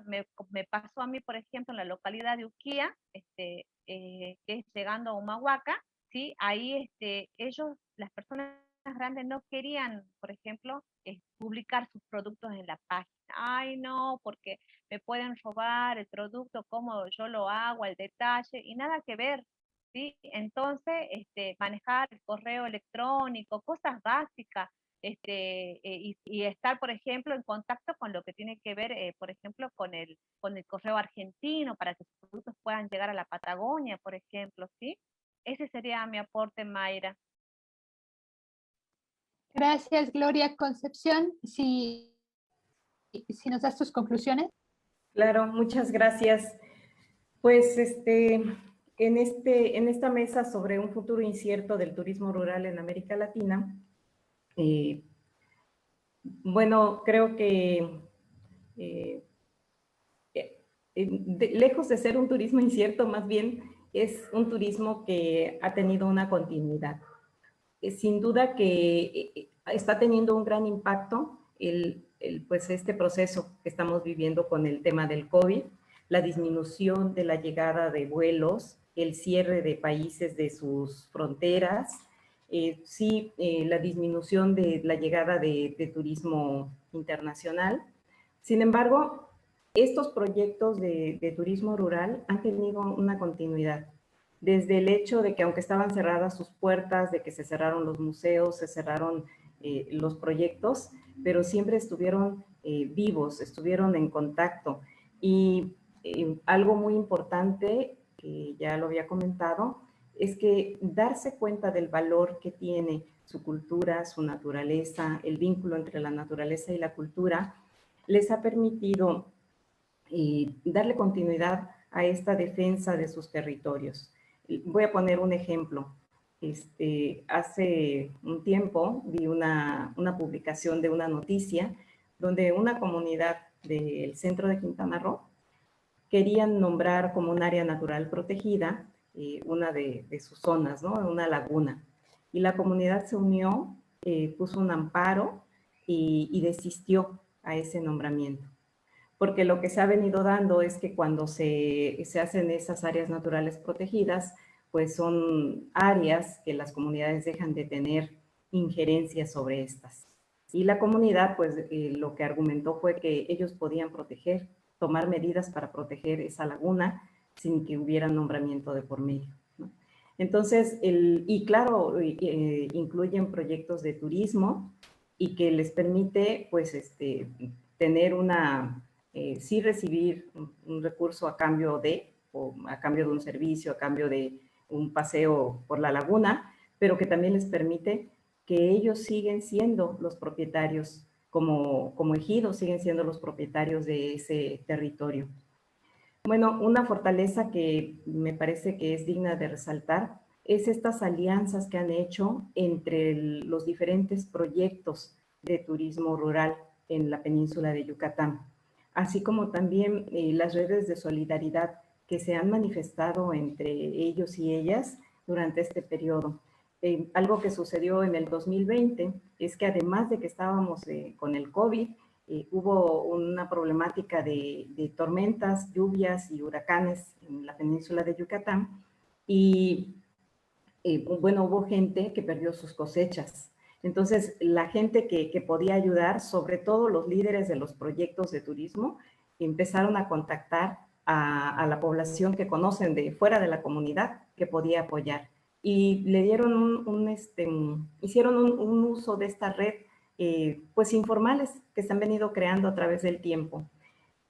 me pasó a mí, por ejemplo, en la localidad de Uquía, que es llegando a Humahuaca, ¿sí? Ahí ellos, las personas grandes no querían, por ejemplo, publicar sus productos en la página. Ay, no, porque me pueden robar el producto, cómo yo lo hago, el detalle, y nada que ver. ¿Sí? Entonces, manejar el correo electrónico, cosas básicas, y estar, por ejemplo, en contacto con lo que tiene que ver, por ejemplo, con el correo argentino, para que sus productos puedan llegar a la Patagonia, por ejemplo, ¿sí? Ese sería mi aporte, Mayra. Gracias, Gloria. Concepción, si nos das tus conclusiones. Claro, muchas gracias. Pues en esta mesa sobre un futuro incierto del turismo rural en América Latina, bueno, creo que lejos de ser un turismo incierto, más bien es un turismo que ha tenido una continuidad. Sin duda que está teniendo un gran impacto pues este proceso que estamos viviendo con el tema del COVID, la disminución de la llegada de vuelos, el cierre de países de sus fronteras, la disminución de la llegada de turismo internacional. Sin embargo, estos proyectos de turismo rural han tenido una continuidad. Desde el hecho de que aunque estaban cerradas sus puertas, de que se cerraron los museos, se cerraron los proyectos, pero siempre estuvieron vivos, estuvieron en contacto. Y algo muy importante, que ya lo había comentado, es que darse cuenta del valor que tiene su cultura, su naturaleza, el vínculo entre la naturaleza y la cultura, les ha permitido darle continuidad a esta defensa de sus territorios. Voy a poner un ejemplo. Hace un tiempo vi una publicación de una noticia donde una comunidad del centro de Quintana Roo querían nombrar como un área natural protegida una de sus zonas, ¿no? Una laguna. Y la comunidad se unió, puso un amparo y desistió a ese nombramiento. Porque lo que se ha venido dando es que cuando se hacen esas áreas naturales protegidas, pues son áreas que las comunidades dejan de tener injerencia sobre estas. Y la comunidad, pues lo que argumentó fue que ellos podían proteger, tomar medidas para proteger esa laguna sin que hubiera nombramiento de por medio, ¿no? Entonces, y claro, incluyen proyectos de turismo y que les permite, pues, tener sí recibir un recurso a cambio de un servicio, a cambio de un paseo por la laguna, pero que también les permite que ellos siguen siendo los propietarios, como ejidos, siguen siendo los propietarios de ese territorio. Bueno, una fortaleza que me parece que es digna de resaltar es estas alianzas que han hecho entre los diferentes proyectos de turismo rural en la península de Yucatán, así como también las redes de solidaridad que se han manifestado entre ellos y ellas durante este periodo. Algo que sucedió en el 2020 es que además de que estábamos con el COVID, hubo una problemática de tormentas, lluvias y huracanes en la península de Yucatán y bueno, hubo gente que perdió sus cosechas. Entonces, la gente que podía ayudar, sobre todo los líderes de los proyectos de turismo, empezaron a contactar a la población que conocen de fuera de la comunidad que podía apoyar. Y le dieron hicieron un uso de esta red, pues informales que se han venido creando a través del tiempo.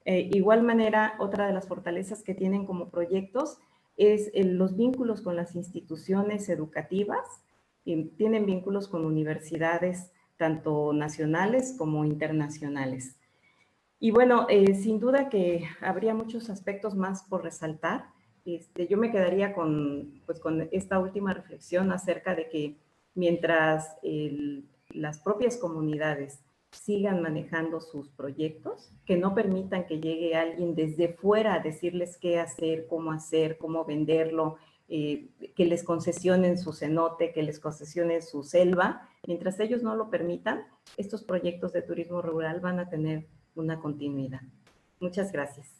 Igual manera, otra de las fortalezas que tienen como proyectos es los vínculos con las instituciones educativas. Tienen vínculos con universidades tanto nacionales como internacionales. Y bueno, sin duda que habría muchos aspectos más por resaltar. yo me quedaría con esta última reflexión acerca de que mientras las propias comunidades sigan manejando sus proyectos, que no permitan que llegue alguien desde fuera a decirles qué hacer, cómo venderlo, que les concesionen su cenote, que les concesionen su selva. Mientras ellos no lo permitan, estos proyectos de turismo rural van a tener una continuidad. Muchas gracias.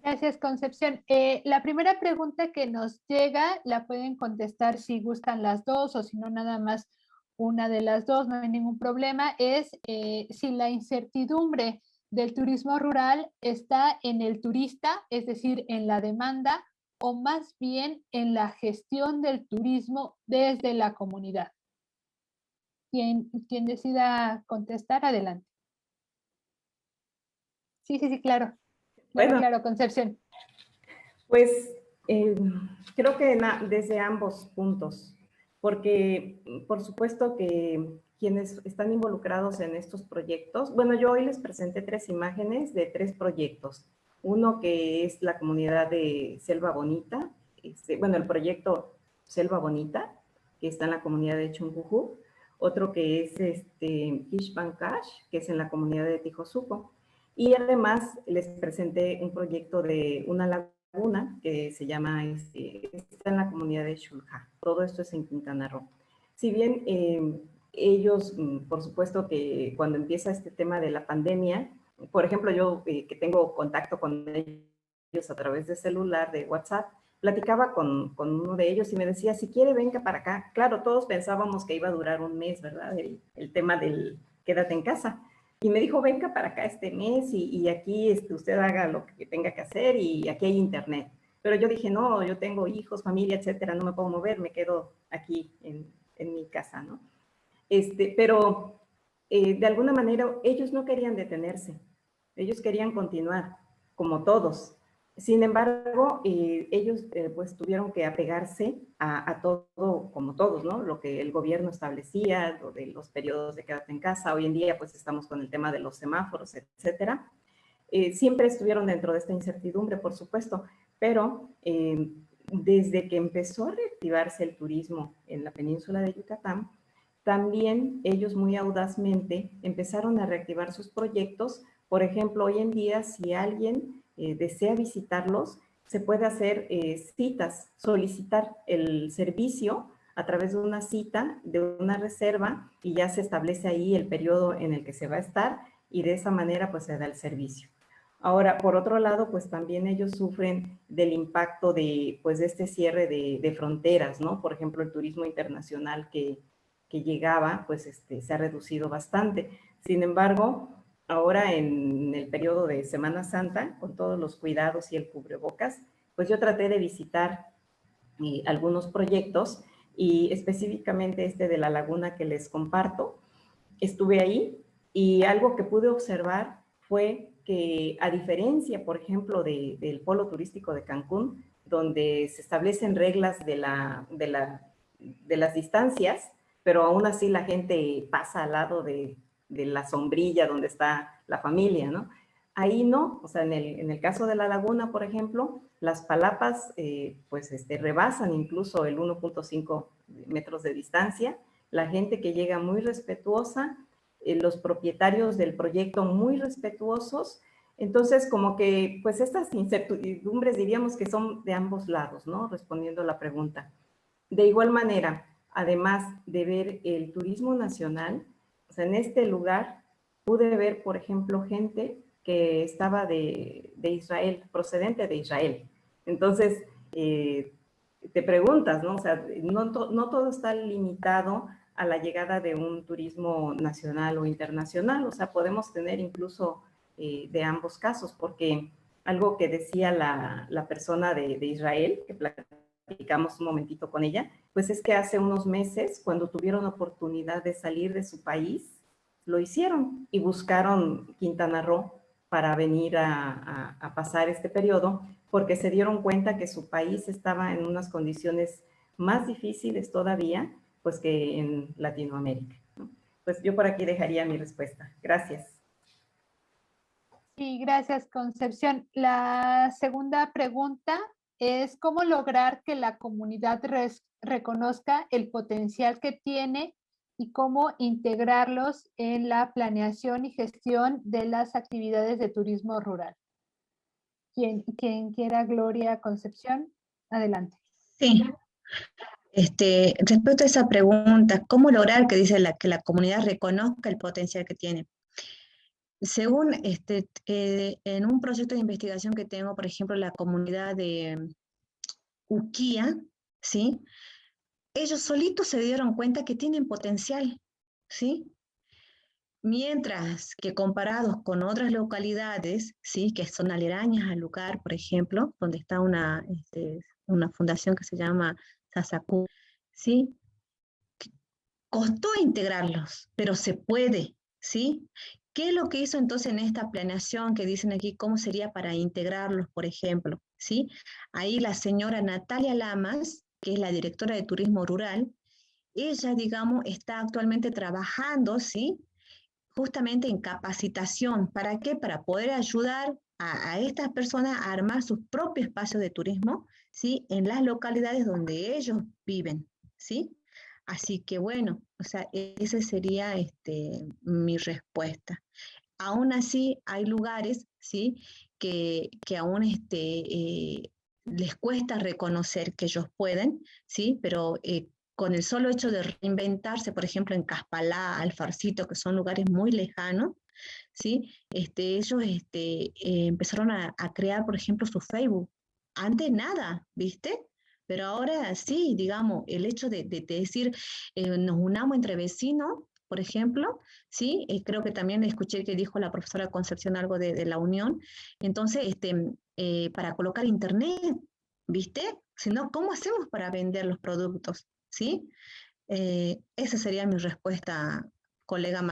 Gracias, Concepción. La primera pregunta que nos llega la pueden contestar si gustan las dos o si no, nada más una de las dos, no hay ningún problema. Es si la incertidumbre del turismo rural está en el turista, es decir, en la demanda, o más bien en la gestión del turismo desde la comunidad. Quien decida contestar, adelante. Sí, claro. Bueno, claro, Concepción. Pues creo que desde ambos puntos, porque por supuesto que quienes están involucrados en estos proyectos, bueno, yo hoy les presenté 3 imágenes de 3 proyectos. Uno que es la comunidad de Selva Bonita, bueno, el proyecto Selva Bonita, que está en la comunidad de Chungujú. Otro que es Kishbankash, que es en la comunidad de Tijosuco. Y además les presenté un proyecto de una laguna que se llama, está en la comunidad de Xulha. Todo esto es en Quintana Roo. Si bien ellos, por supuesto que cuando empieza este tema de la pandemia, por ejemplo, yo que tengo contacto con ellos a través de celular, de WhatsApp, platicaba con uno de ellos y me decía, si quiere, venga para acá. Claro, todos pensábamos que iba a durar un mes, ¿verdad? El tema del quédate en casa. Y me dijo, venga para acá este mes y aquí usted haga lo que tenga que hacer y aquí hay internet. Pero yo dije, no, yo tengo hijos, familia, etcétera, no me puedo mover, me quedo aquí en mi casa, ¿no? Pero de alguna manera ellos no querían detenerse, ellos querían continuar, como todos. Sin embargo, ellos pues tuvieron que apegarse a todo, como todos, ¿no? Lo que el gobierno establecía, lo de los periodos de quédate en casa. Hoy en día pues estamos con el tema de los semáforos, etcétera. Siempre estuvieron dentro de esta incertidumbre, por supuesto, pero desde que empezó a reactivarse el turismo en la península de Yucatán, también ellos muy audazmente empezaron a reactivar sus proyectos. Por ejemplo, hoy en día, si alguien desea visitarlos, se puede hacer citas, solicitar el servicio a través de una cita, de una reserva, y ya se establece ahí el periodo en el que se va a estar y de esa manera pues se da el servicio. Ahora, por otro lado, pues también ellos sufren del impacto de este cierre de fronteras, ¿no? Por ejemplo, el turismo internacional que llegaba, pues se ha reducido bastante. Sin embargo, ahora en el periodo de Semana Santa, con todos los cuidados y el cubrebocas, pues yo traté de visitar algunos proyectos y específicamente de la laguna que les comparto. Estuve ahí y algo que pude observar fue que a diferencia, por ejemplo, del polo turístico de Cancún, donde se establecen reglas de las distancias, pero aún así la gente pasa al lado de la sombrilla donde está la familia, ¿no? Ahí no, o sea, en el caso de la laguna, por ejemplo, las palapas rebasan incluso el 1.5 metros de distancia, la gente que llega muy respetuosa, los propietarios del proyecto muy respetuosos. Entonces, como que, pues estas incertidumbres diríamos que son de ambos lados, ¿no? Respondiendo a la pregunta. De igual manera, además de ver el turismo nacional, o sea, en este lugar pude ver, por ejemplo, gente que estaba de Israel, procedente de Israel. Entonces, te preguntas, ¿no? O sea, no todo está limitado a la llegada de un turismo nacional o internacional, o sea, podemos tener incluso de ambos casos, porque algo que decía la persona de Israel, que platicamos un momentito con ella, pues es que hace unos meses, cuando tuvieron oportunidad de salir de su país, lo hicieron y buscaron Quintana Roo para venir a pasar este periodo, porque se dieron cuenta que su país estaba en unas condiciones más difíciles todavía, pues que en Latinoamérica, ¿no? Pues yo por aquí dejaría mi respuesta. Gracias. Y gracias, Concepción. La segunda pregunta es cómo lograr que la comunidad reconozca el potencial que tiene y cómo integrarlos en la planeación y gestión de las actividades de turismo rural. Quien quiera, Gloria, Concepción, adelante. Sí, respecto a esa pregunta, ¿cómo lograr que dice que la comunidad reconozca el potencial que tiene? Según en un proyecto de investigación que tengo, por ejemplo, la comunidad de Uquía, ¿sí? Ellos solitos se dieron cuenta que tienen potencial, ¿sí? Mientras que comparados con otras localidades, ¿sí? Que son aledañas al lugar, por ejemplo, donde está una fundación que se llama Sasakú, ¿sí? Costó integrarlos, pero se puede, ¿sí? ¿Qué es lo que hizo entonces en esta planeación que dicen aquí, cómo sería para integrarlos, por ejemplo? ¿Sí? Ahí la señora Natalia Lamas, que es la directora de Turismo Rural, ella, digamos, está actualmente trabajando, ¿sí? Justamente en capacitación. ¿Para qué? Para poder ayudar a estas personas a armar sus propios espacios de turismo, ¿sí? En las localidades donde ellos viven, ¿sí? Así que bueno, o sea, esa sería mi respuesta. Aún así, hay lugares, ¿sí? Que aún les cuesta reconocer que ellos pueden, ¿sí? Pero con el solo hecho de reinventarse, por ejemplo, en Caspalá, Alfarcito, que son lugares muy lejanos, ¿sí? Ellos empezaron a crear, por ejemplo, su Facebook. Antes nada, ¿viste? Pero ahora sí, digamos, el hecho de decir, nos unamos entre vecinos, por ejemplo, ¿sí? Creo que también escuché que dijo la profesora Concepción algo de la unión. Entonces, para colocar internet, ¿viste? Si no, ¿cómo hacemos para vender los productos? ¿Sí? Esa sería mi respuesta, colega.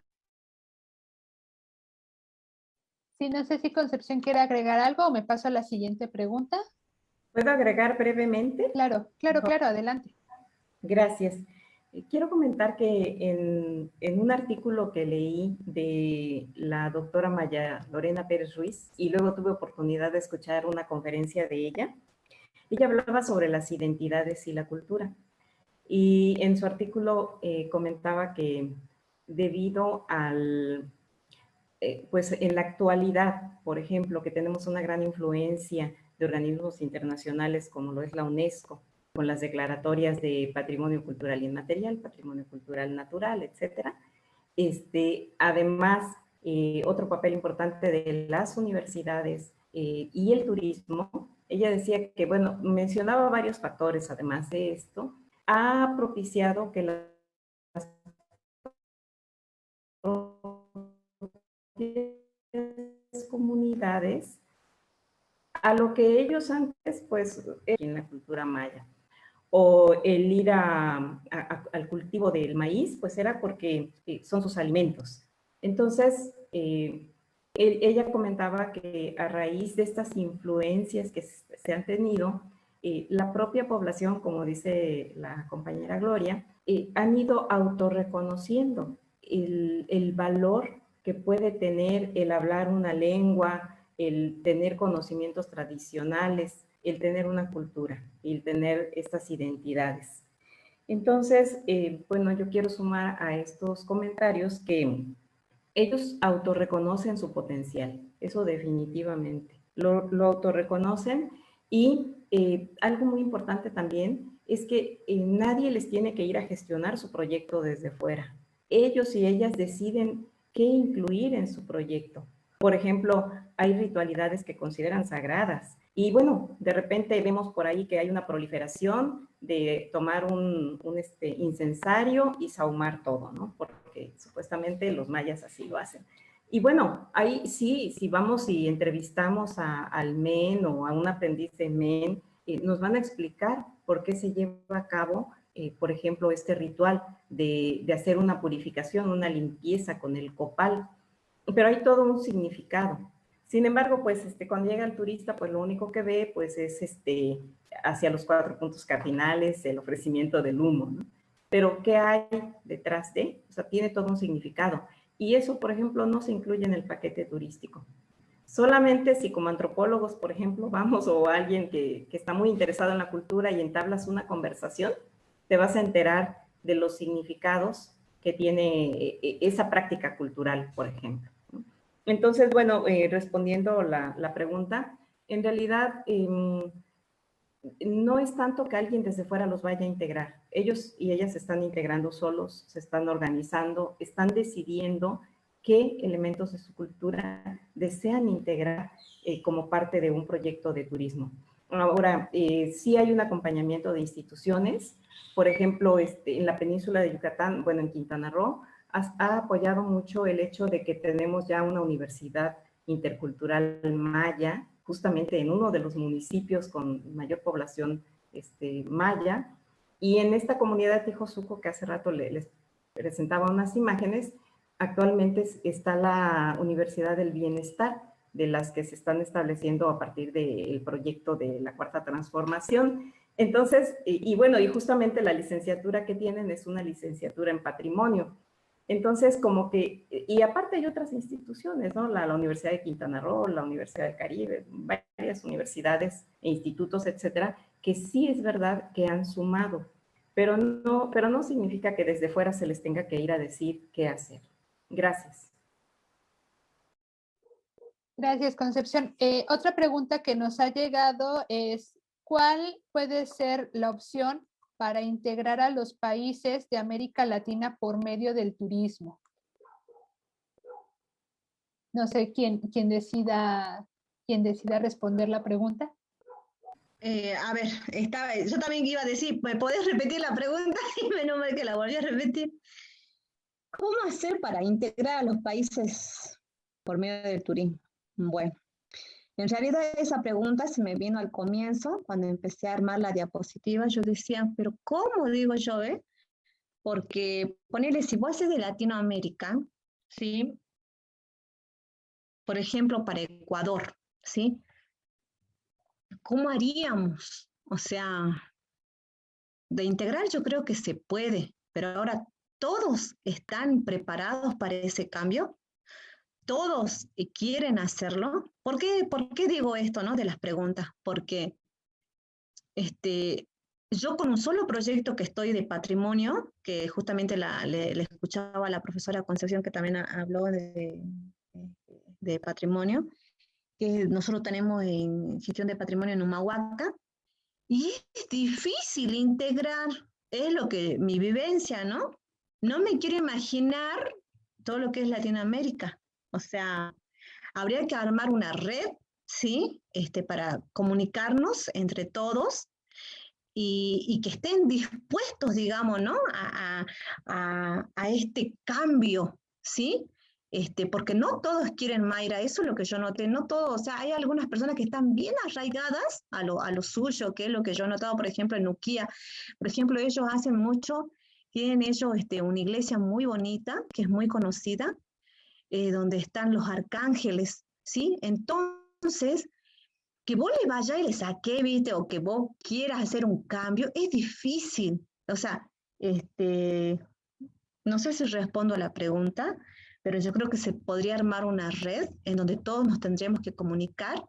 Sí, no sé si Concepción quiere agregar algo o me paso a la siguiente pregunta. ¿Puedo agregar brevemente? Claro, adelante. Gracias. Quiero comentar que en un artículo que leí de la doctora Maya Lorena Pérez Ruiz, y luego tuve oportunidad de escuchar una conferencia de ella hablaba sobre las identidades y la cultura. Y en su artículo comentaba que debido al, pues en la actualidad, por ejemplo, que tenemos una gran influencia de organismos internacionales como lo es la UNESCO, con las declaratorias de patrimonio cultural inmaterial, patrimonio cultural natural, etcétera. Además, otro papel importante de las universidades y el turismo, ella decía que, bueno, mencionaba varios factores, además de esto, ha propiciado que las comunidades, a lo que ellos antes, pues, en la cultura maya, o el ir al cultivo del maíz, pues era porque son sus alimentos. Entonces, ella comentaba que a raíz de estas influencias que se han tenido, la propia población, como dice la compañera Gloria, han ido autorreconociendo el valor que puede tener el hablar una lengua, el tener conocimientos tradicionales, el tener una cultura, el tener estas identidades. Entonces, bueno, yo quiero sumar a estos comentarios que ellos autorreconocen su potencial, eso definitivamente, lo autorreconocen y algo muy importante también es que nadie les tiene que ir a gestionar su proyecto desde fuera. Ellos y ellas deciden qué incluir en su proyecto. Por ejemplo, hay ritualidades que consideran sagradas y bueno, de repente vemos por ahí que hay una proliferación de tomar un incensario y sahumar todo, ¿no? Porque supuestamente los mayas así lo hacen. Y bueno, ahí sí, si vamos y entrevistamos al MEN o a un aprendiz de MEN, nos van a explicar por qué se lleva a cabo, por ejemplo, este ritual de hacer una purificación, una limpieza con el copal. Pero hay todo un significado. Sin embargo, pues cuando llega el turista, pues lo único que ve pues es hacia los 4 puntos cardinales, el ofrecimiento del humo, ¿no? Pero ¿qué hay detrás de? O sea, tiene todo un significado. Y eso, por ejemplo, no se incluye en el paquete turístico. Solamente si como antropólogos, por ejemplo, vamos, o alguien que está muy interesado en la cultura y entablas una conversación, te vas a enterar de los significados que tiene esa práctica cultural, por ejemplo. Entonces, bueno, respondiendo la pregunta, en realidad no es tanto que alguien desde fuera los vaya a integrar. Ellos y ellas se están integrando solos, se están organizando, están decidiendo qué elementos de su cultura desean integrar como parte de un proyecto de turismo. Ahora, sí hay un acompañamiento de instituciones. Por ejemplo, en la península de Yucatán, bueno, en Quintana Roo, ha apoyado mucho el hecho de que tenemos ya una universidad intercultural maya, justamente en uno de los municipios con mayor población maya, y en esta comunidad de Tijosuco, que hace rato les presentaba unas imágenes, actualmente está la Universidad del Bienestar, de las que se están estableciendo a partir del proyecto de la Cuarta Transformación. Entonces, y bueno, y justamente la licenciatura que tienen es una licenciatura en patrimonio. Entonces, como que, y aparte hay otras instituciones, ¿no? La Universidad de Quintana Roo, la Universidad del Caribe, varias universidades e institutos, etcétera, que sí es verdad que han sumado, pero no significa que desde fuera se les tenga que ir a decir qué hacer. Gracias. Gracias, Concepción. Otra pregunta que nos ha llegado es, ¿cuál puede ser la opción para integrar a los países de América Latina por medio del turismo? No sé quién decida responder la pregunta. A ver, yo también iba a decir, ¿me podés repetir la pregunta? Y menos mal que la volví a repetir. ¿Cómo hacer para integrar a los países por medio del turismo? Bueno, en realidad esa pregunta se me vino al comienzo, cuando empecé a armar la diapositiva. Yo decía, pero ¿cómo digo yo, Porque ponele, si vos es de Latinoamérica, ¿sí? Por ejemplo, para Ecuador, ¿sí? ¿Cómo haríamos? O sea, de integrar yo creo que se puede, pero ahora todos están preparados para ese cambio, todos quieren hacerlo. ¿Por qué digo esto, no? De las preguntas, porque yo con un solo proyecto que estoy de patrimonio, que justamente le escuchaba a la profesora Concepción que también habló de patrimonio, que nosotros tenemos en gestión de patrimonio en Humahuaca, y es difícil integrar, es lo que mi vivencia, ¿no? No me quiero imaginar todo lo que es Latinoamérica. O sea, habría que armar una red, ¿sí? Para comunicarnos entre todos y que estén dispuestos, digamos, ¿no? A este cambio, ¿sí? Porque no todos quieren, Mayra, eso es lo que yo noté, no todos, o sea, hay algunas personas que están bien arraigadas a lo suyo, que es lo que yo he notado, por ejemplo, en Uquía. Por ejemplo, ellos hacen mucho, tienen ellos una iglesia muy bonita, que es muy conocida, donde están los arcángeles, ¿sí? Entonces, que vos le vayas y le saques, ¿viste? O que vos quieras hacer un cambio, es difícil. O sea, no sé si respondo a la pregunta, pero yo creo que se podría armar una red en donde todos nos tendríamos que comunicar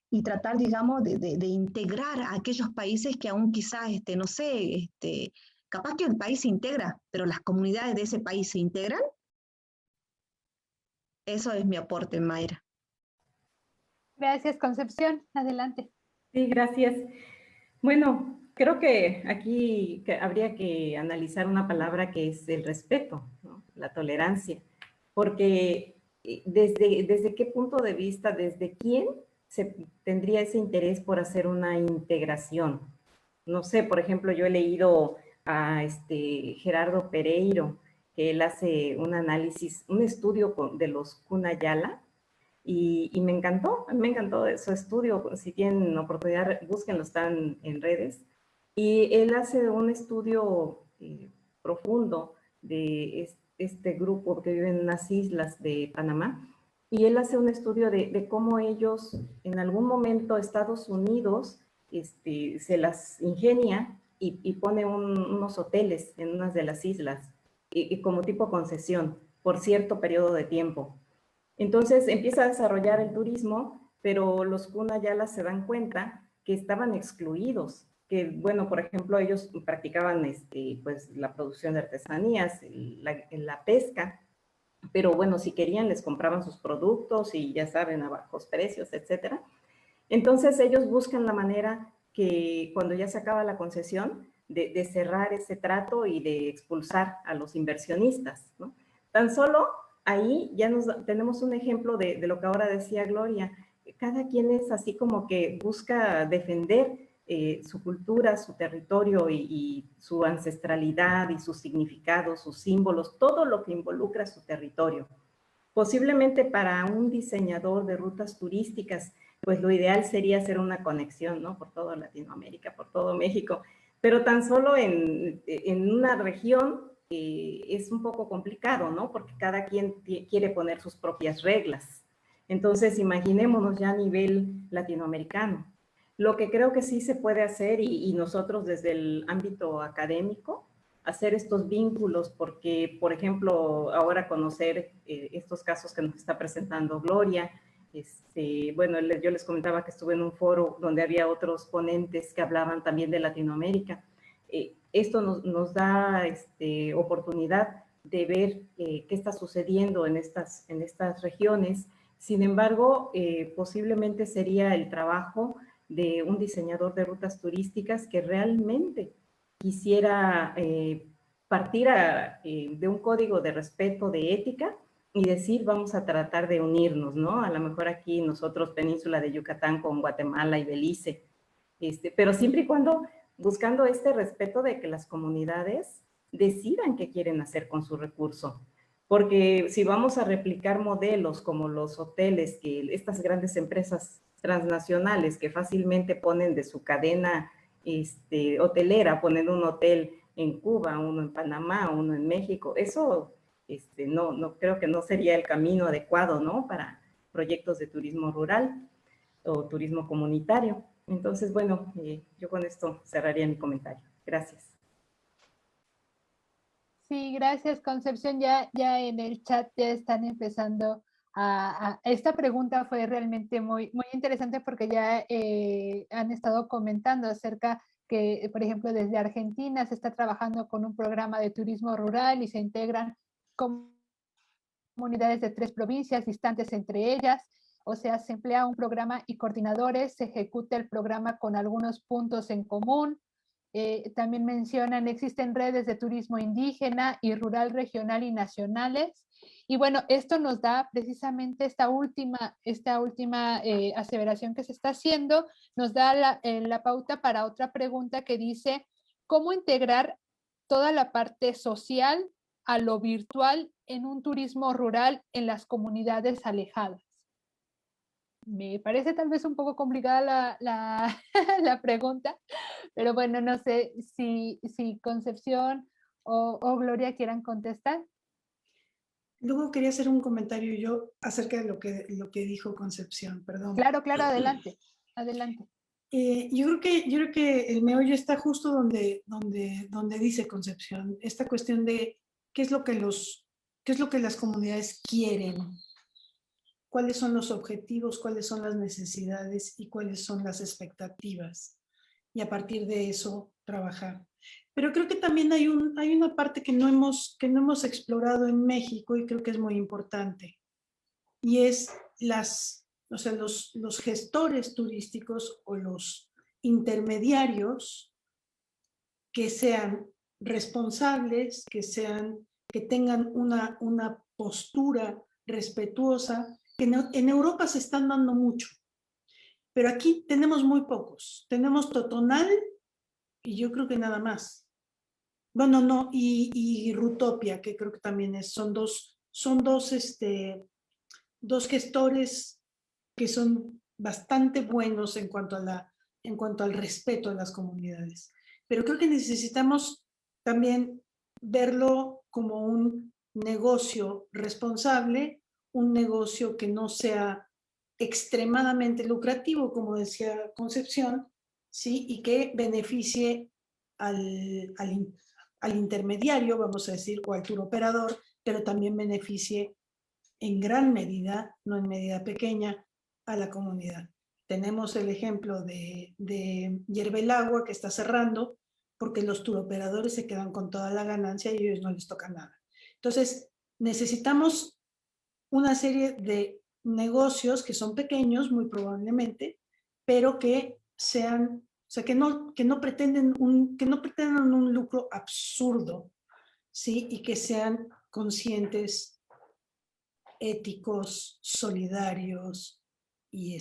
y tratar, digamos, de integrar a aquellos países que aún quizás, no sé, capaz que el país se integra, pero las comunidades de ese país se integran. Eso es mi aporte, Mayra. Gracias, Concepción. Adelante. Sí, gracias. Bueno, creo que aquí habría que analizar una palabra que es el respeto, ¿no? La tolerancia, porque desde qué punto de vista, desde quién se tendría ese interés por hacer una integración. No sé, por ejemplo, yo he leído a Gerardo Pereiro, que él hace un análisis, un estudio de los Kunayala, y me encantó su estudio. Si tienen oportunidad, búsquenlo, están en redes. Y él hace un estudio profundo de este grupo que vive en unas islas de Panamá. Y él hace un estudio de cómo ellos, en algún momento, Estados Unidos se las ingenia y pone unos hoteles en unas de las islas, y como tipo concesión, por cierto periodo de tiempo. Entonces empieza a desarrollar el turismo, pero los Cunayala se dan cuenta que estaban excluidos, que, bueno, por ejemplo, ellos practicaban pues, la producción de artesanías, la pesca, pero bueno, si querían les compraban sus productos y ya saben, a bajos precios, etcétera. Entonces ellos buscan la manera que cuando ya se acaba la concesión, de cerrar ese trato y de expulsar a los inversionistas, ¿no? Tan solo ahí ya tenemos un ejemplo de lo que ahora decía Gloria. Cada quien es así como que busca defender su cultura, su territorio y su ancestralidad y sus significados, sus símbolos, todo lo que involucra su territorio. Posiblemente para un diseñador de rutas turísticas, pues lo ideal sería hacer una conexión, ¿no? Por toda Latinoamérica, por todo México, pero tan solo en una región es un poco complicado, ¿no? Porque cada quien quiere poner sus propias reglas. Entonces, imaginémonos ya a nivel latinoamericano. Lo que creo que sí se puede hacer, y nosotros desde el ámbito académico, hacer estos vínculos, porque, por ejemplo, ahora conocer estos casos que nos está presentando Gloria, bueno, yo les comentaba que estuve en un foro donde había otros ponentes que hablaban también de Latinoamérica. Esto nos da oportunidad de ver qué está sucediendo en estas regiones. Sin embargo, posiblemente sería el trabajo de un diseñador de rutas turísticas que realmente quisiera partir de un código de respeto, de ética, y decir, vamos a tratar de unirnos, ¿no? A lo mejor aquí nosotros, Península de Yucatán, con Guatemala y Belice, pero siempre y cuando buscando este respeto de que las comunidades decidan qué quieren hacer con su recurso. Porque si vamos a replicar modelos como los hoteles, que estas grandes empresas transnacionales que fácilmente ponen de su cadena hotelera, ponen un hotel en Cuba, uno en Panamá, uno en México, eso no creo que no sería el camino adecuado, ¿no? Para proyectos de turismo rural o turismo comunitario. Entonces, bueno, yo con esto cerraría mi comentario. Gracias. Sí, gracias, Concepción. Ya en el chat ya están empezando esta pregunta fue realmente muy interesante porque ya han estado comentando acerca que, por ejemplo, desde Argentina se está trabajando con un programa de turismo rural y se integran comunidades de 3 provincias distantes entre ellas. O sea, se emplea un programa y coordinadores, se ejecuta el programa con algunos puntos en común. También mencionan, existen redes de turismo indígena y rural, regional y nacionales. Y bueno, esto nos da precisamente esta última aseveración que se está haciendo, nos da la pauta para otra pregunta que dice, ¿cómo integrar toda la parte social a lo virtual en un turismo rural en las comunidades alejadas? Me parece tal vez un poco complicada la pregunta, pero bueno, no sé si Concepción o Gloria quieran contestar. Luego quería hacer un comentario yo acerca de lo que dijo Concepción, perdón. Claro, adelante. Yo creo que el meollo está justo donde dice Concepción, esta cuestión de qué es lo que las comunidades quieren, cuáles son los objetivos, cuáles son las necesidades y cuáles son las expectativas, y a partir de eso trabajar. Pero creo que también hay una parte que no hemos explorado en México y creo que es muy importante, y es los gestores turísticos o los intermediarios que sean responsables, que tengan una postura respetuosa, que en Europa se están dando mucho, pero aquí tenemos muy pocos. Tenemos Totonal y yo creo que nada más. Bueno, no, y Rutopia, que creo que también son dos gestores que son bastante buenos en cuanto al respeto a las comunidades. Pero creo que necesitamos también verlo como un negocio responsable, un negocio que no sea extremadamente lucrativo, como decía Concepción, ¿sí? Y que beneficie al intermediario, vamos a decir, o al tour operador, pero también beneficie en gran medida, no en medida pequeña, a la comunidad. Tenemos el ejemplo de Hierve el Agua, que está cerrando porque los turoperadores se quedan con toda la ganancia y a ellos no les toca nada. Entonces, necesitamos una serie de negocios que son pequeños, muy probablemente, pero que sean, o sea, que no pretenden un lucro absurdo, ¿sí? Y que sean conscientes, éticos, solidarios y,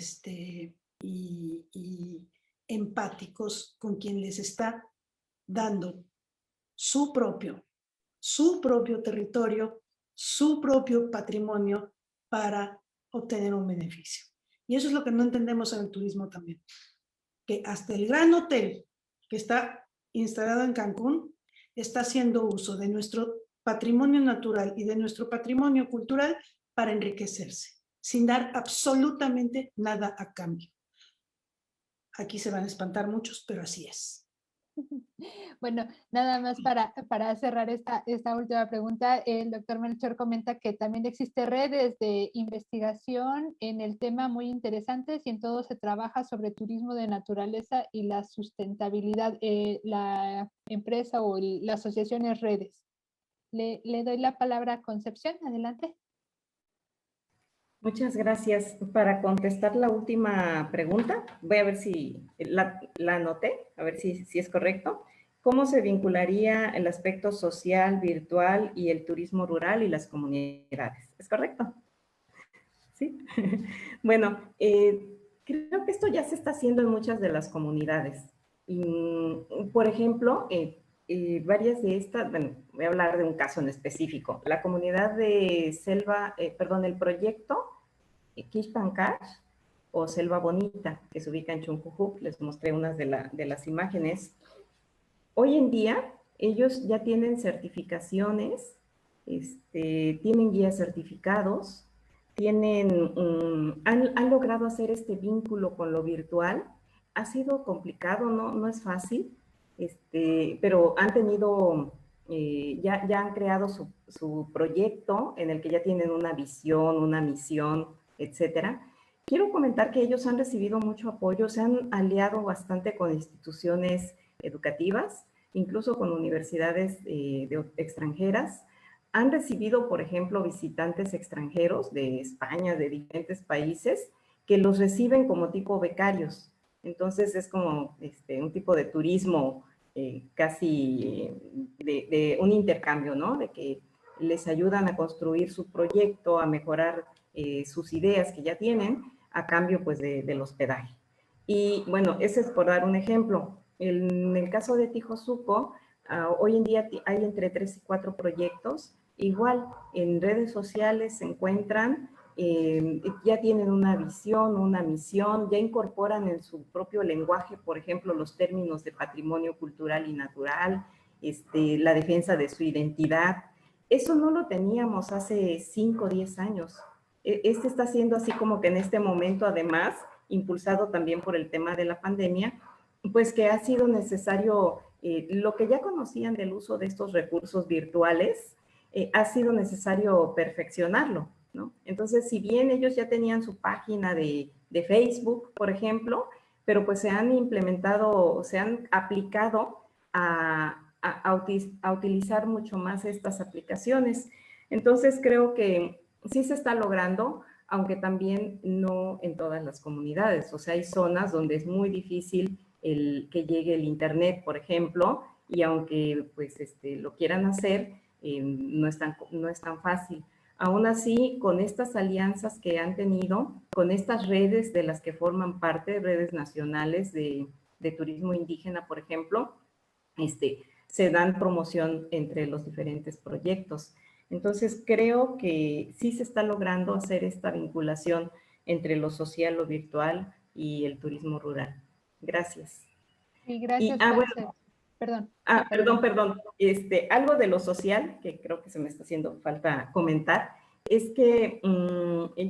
y empáticos con quien les está dando su propio territorio, su propio patrimonio para obtener un beneficio. Y eso es lo que no entendemos en el turismo también, que hasta el gran hotel que está instalado en Cancún está haciendo uso de nuestro patrimonio natural y de nuestro patrimonio cultural para enriquecerse, sin dar absolutamente nada a cambio. Aquí se van a espantar muchos, pero así es. Bueno, nada más para cerrar esta última pregunta, el doctor Melchor comenta que también existe redes de investigación en el tema muy interesantes y en todo se trabaja sobre turismo de naturaleza y la sustentabilidad. La empresa o la asociación es redes. Le doy la palabra a Concepción, adelante. Muchas gracias. Para contestar la última pregunta, voy a ver si la anoté, a ver si es correcto. ¿Cómo se vincularía el aspecto social, virtual y el turismo rural y las comunidades? ¿Es correcto? Sí. Bueno, creo que esto ya se está haciendo en muchas de las comunidades. Por ejemplo, varias de estas, bueno, voy a hablar de un caso en específico. La comunidad de Selva, el proyecto Quixpancash o Selva Bonita, que se ubica en Chuncujuc, les mostré unas de las imágenes. Hoy en día, ellos ya tienen certificaciones, tienen guías certificados, han logrado hacer este vínculo con lo virtual. Ha sido complicado, no es fácil, pero han tenido, ya han creado su proyecto en el que ya tienen una visión, una misión, etcétera. Quiero comentar que ellos han recibido mucho apoyo, se han aliado bastante con instituciones educativas, incluso con universidades extranjeras. Han recibido, por ejemplo, visitantes extranjeros de España, de diferentes países, que los reciben como tipo becarios. Entonces es como un tipo de turismo casi de un intercambio, ¿no? De que les ayudan a construir su proyecto, a mejorar sus ideas que ya tienen, a cambio pues del hospedaje. Y bueno, ese es por dar un ejemplo. En el caso de Tijosuco, hoy en día hay entre 3 y 4 proyectos. Igual, en redes sociales se encuentran, ya tienen una visión, una misión, ya incorporan en su propio lenguaje, por ejemplo, los términos de patrimonio cultural y natural, la defensa de su identidad. Eso no lo teníamos hace 5 o 10 años. Está siendo así como que en este momento, además, impulsado también por el tema de la pandemia, pues que ha sido necesario, lo que ya conocían del uso de estos recursos virtuales, ha sido necesario perfeccionarlo, ¿no? Entonces, si bien ellos ya tenían su página de Facebook, por ejemplo, pero pues se han implementado, se han aplicado a utilizar mucho más estas aplicaciones. Entonces, creo que sí se está logrando, aunque también no en todas las comunidades. O sea, hay zonas donde es muy difícil que llegue el internet, por ejemplo, y aunque pues lo quieran hacer, no es tan fácil. Aún así, con estas alianzas que han tenido, con estas redes de las que forman parte, redes nacionales de turismo indígena, por ejemplo, se dan promoción entre los diferentes proyectos. Entonces, creo que sí se está logrando hacer esta vinculación entre lo social, lo virtual y el turismo rural. Gracias. Sí, gracias, bueno, perdón. Perdón. Algo de lo social, que creo que se me está haciendo falta comentar, es que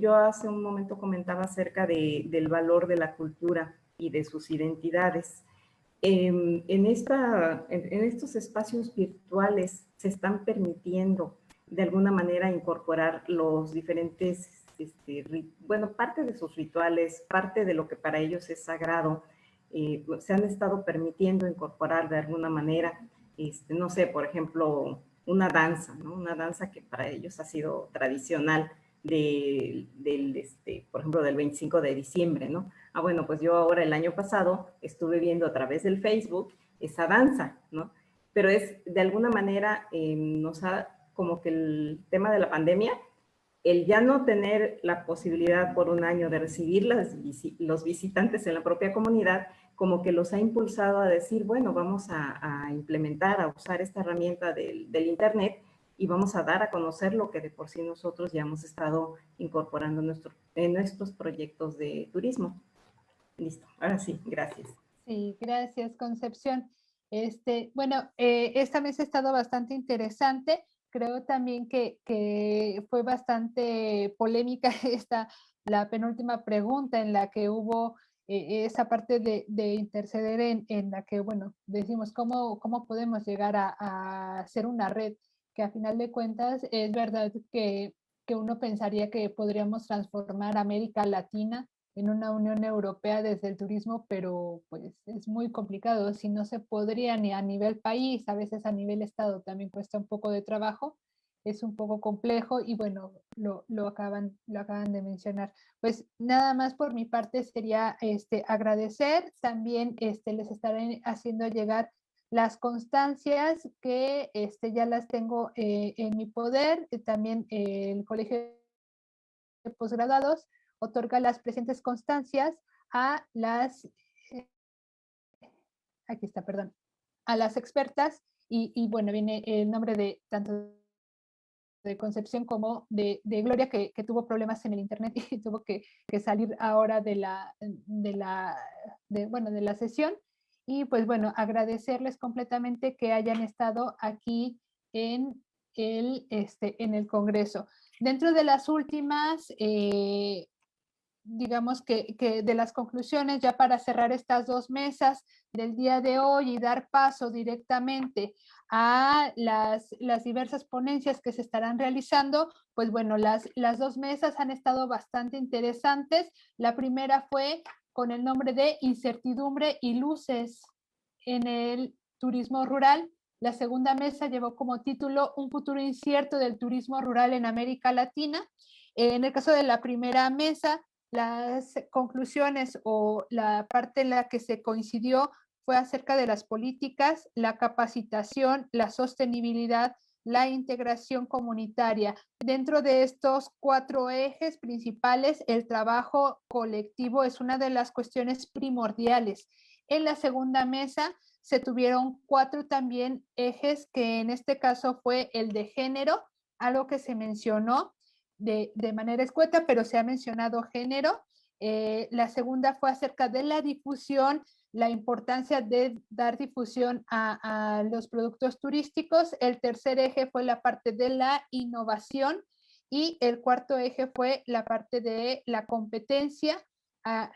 yo hace un momento comentaba acerca del valor de la cultura y de sus identidades. En estos espacios virtuales se están permitiendo de alguna manera incorporar los diferentes, parte de sus rituales, parte de lo que para ellos es sagrado, se han estado permitiendo incorporar de alguna manera, no sé, por ejemplo, una danza, ¿no? Una danza que para ellos ha sido tradicional por ejemplo, del 25 de diciembre, ¿no? Ah, bueno, pues yo ahora el año pasado estuve viendo a través del Facebook esa danza, ¿no? Pero es, de alguna manera, nos ha, como que el tema de la pandemia, el ya no tener la posibilidad por un año de recibir los visitantes en la propia comunidad, como que los ha impulsado a decir, bueno, vamos a implementar, a usar esta herramienta del Internet y vamos a dar a conocer lo que de por sí nosotros ya hemos estado incorporando en nuestros proyectos de turismo. Listo, ahora sí, gracias. Sí, gracias, Concepción. Bueno, esta mesa ha estado bastante interesante. Creo también que fue bastante polémica la penúltima pregunta en la que hubo esa parte de interceder en la que, bueno, decimos cómo podemos llegar a hacer una red, que a final de cuentas es verdad que uno pensaría que podríamos transformar América Latina en una Unión Europea desde el turismo, pero pues es muy complicado. Si no se podría ni a nivel país, a veces a nivel estado también cuesta un poco de trabajo, es un poco complejo y bueno, lo acaban de mencionar. Pues nada más por mi parte sería agradecer, también les estaré haciendo llegar las constancias que ya las tengo en mi poder, también el Colegio de Posgraduados otorga las presentes constancias a aquí está, perdón, a las expertas y bueno, viene el nombre de tanto de Concepción como de Gloria, que tuvo problemas en el internet y tuvo que salir ahora de la sesión. Y pues bueno, agradecerles completamente que hayan estado aquí en en el Congreso. Dentro de las últimas digamos que de las conclusiones, ya para cerrar estas dos mesas del día de hoy y dar paso directamente a las diversas ponencias que se estarán realizando, pues bueno, las dos mesas han estado bastante interesantes. La primera fue con el nombre de Incertidumbre y Luces en el turismo rural. La segunda mesa llevó como título Un futuro incierto del turismo rural en América Latina. En el caso de la primera mesa, las conclusiones o la parte en la que se coincidió fue acerca de las políticas, la capacitación, la sostenibilidad, la integración comunitaria. Dentro de estos 4 ejes principales, el trabajo colectivo es una de las cuestiones primordiales. En la segunda mesa se tuvieron 4 también ejes, que en este caso fue el de género, algo que se mencionó de manera escueta, pero se ha mencionado género. La segunda fue acerca de la difusión, la importancia de dar difusión a los productos turísticos. El tercer eje fue la parte de la innovación y el cuarto eje fue la parte de la competencia a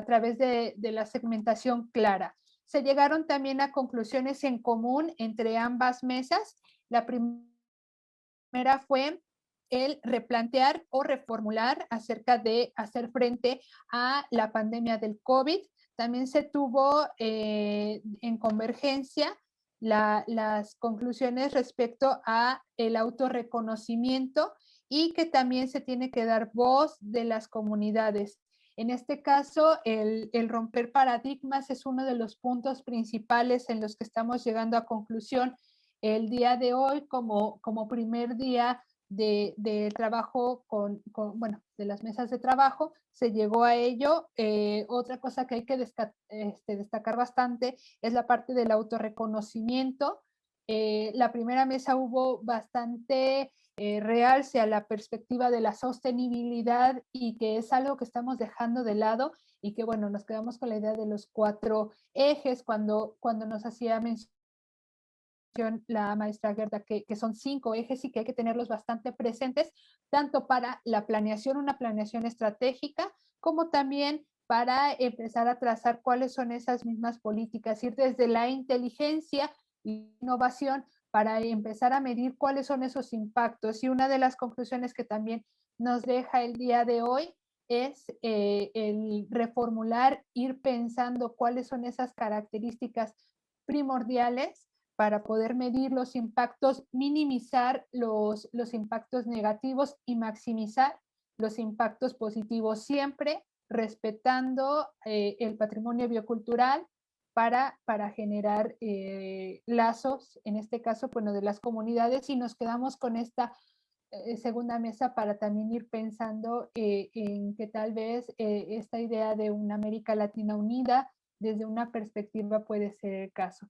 través de la segmentación clara. Se llegaron también a conclusiones en común entre ambas mesas. La primera fue el replantear o reformular acerca de hacer frente a la pandemia del COVID. También se tuvo en convergencia las conclusiones respecto a el autorreconocimiento y que también se tiene que dar voz de las comunidades. En este caso, el romper paradigmas es uno de los puntos principales en los que estamos llegando a conclusión el día de hoy como primer día de trabajo bueno, de las mesas de trabajo, se llegó a ello. Otra cosa que hay que destacar bastante es la parte del autorreconocimiento. La primera mesa hubo bastante realce a la perspectiva de la sostenibilidad y que es algo que estamos dejando de lado y que, bueno, nos quedamos con la idea de los 4 ejes cuando nos hacía mención la maestra Gerda, que son 5 ejes y que hay que tenerlos bastante presentes, tanto para la planeación, una planeación estratégica, como también para empezar a trazar cuáles son esas mismas políticas, ir desde la inteligencia y innovación para empezar a medir cuáles son esos impactos. Y una de las conclusiones que también nos deja el día de hoy es el reformular, ir pensando cuáles son esas características primordiales para poder medir los impactos, minimizar los impactos negativos y maximizar los impactos positivos, siempre respetando el patrimonio biocultural para generar lazos, en este caso, bueno, de las comunidades, y nos quedamos con esta segunda mesa para también ir pensando en que tal vez esta idea de una América Latina unida desde una perspectiva puede ser el caso.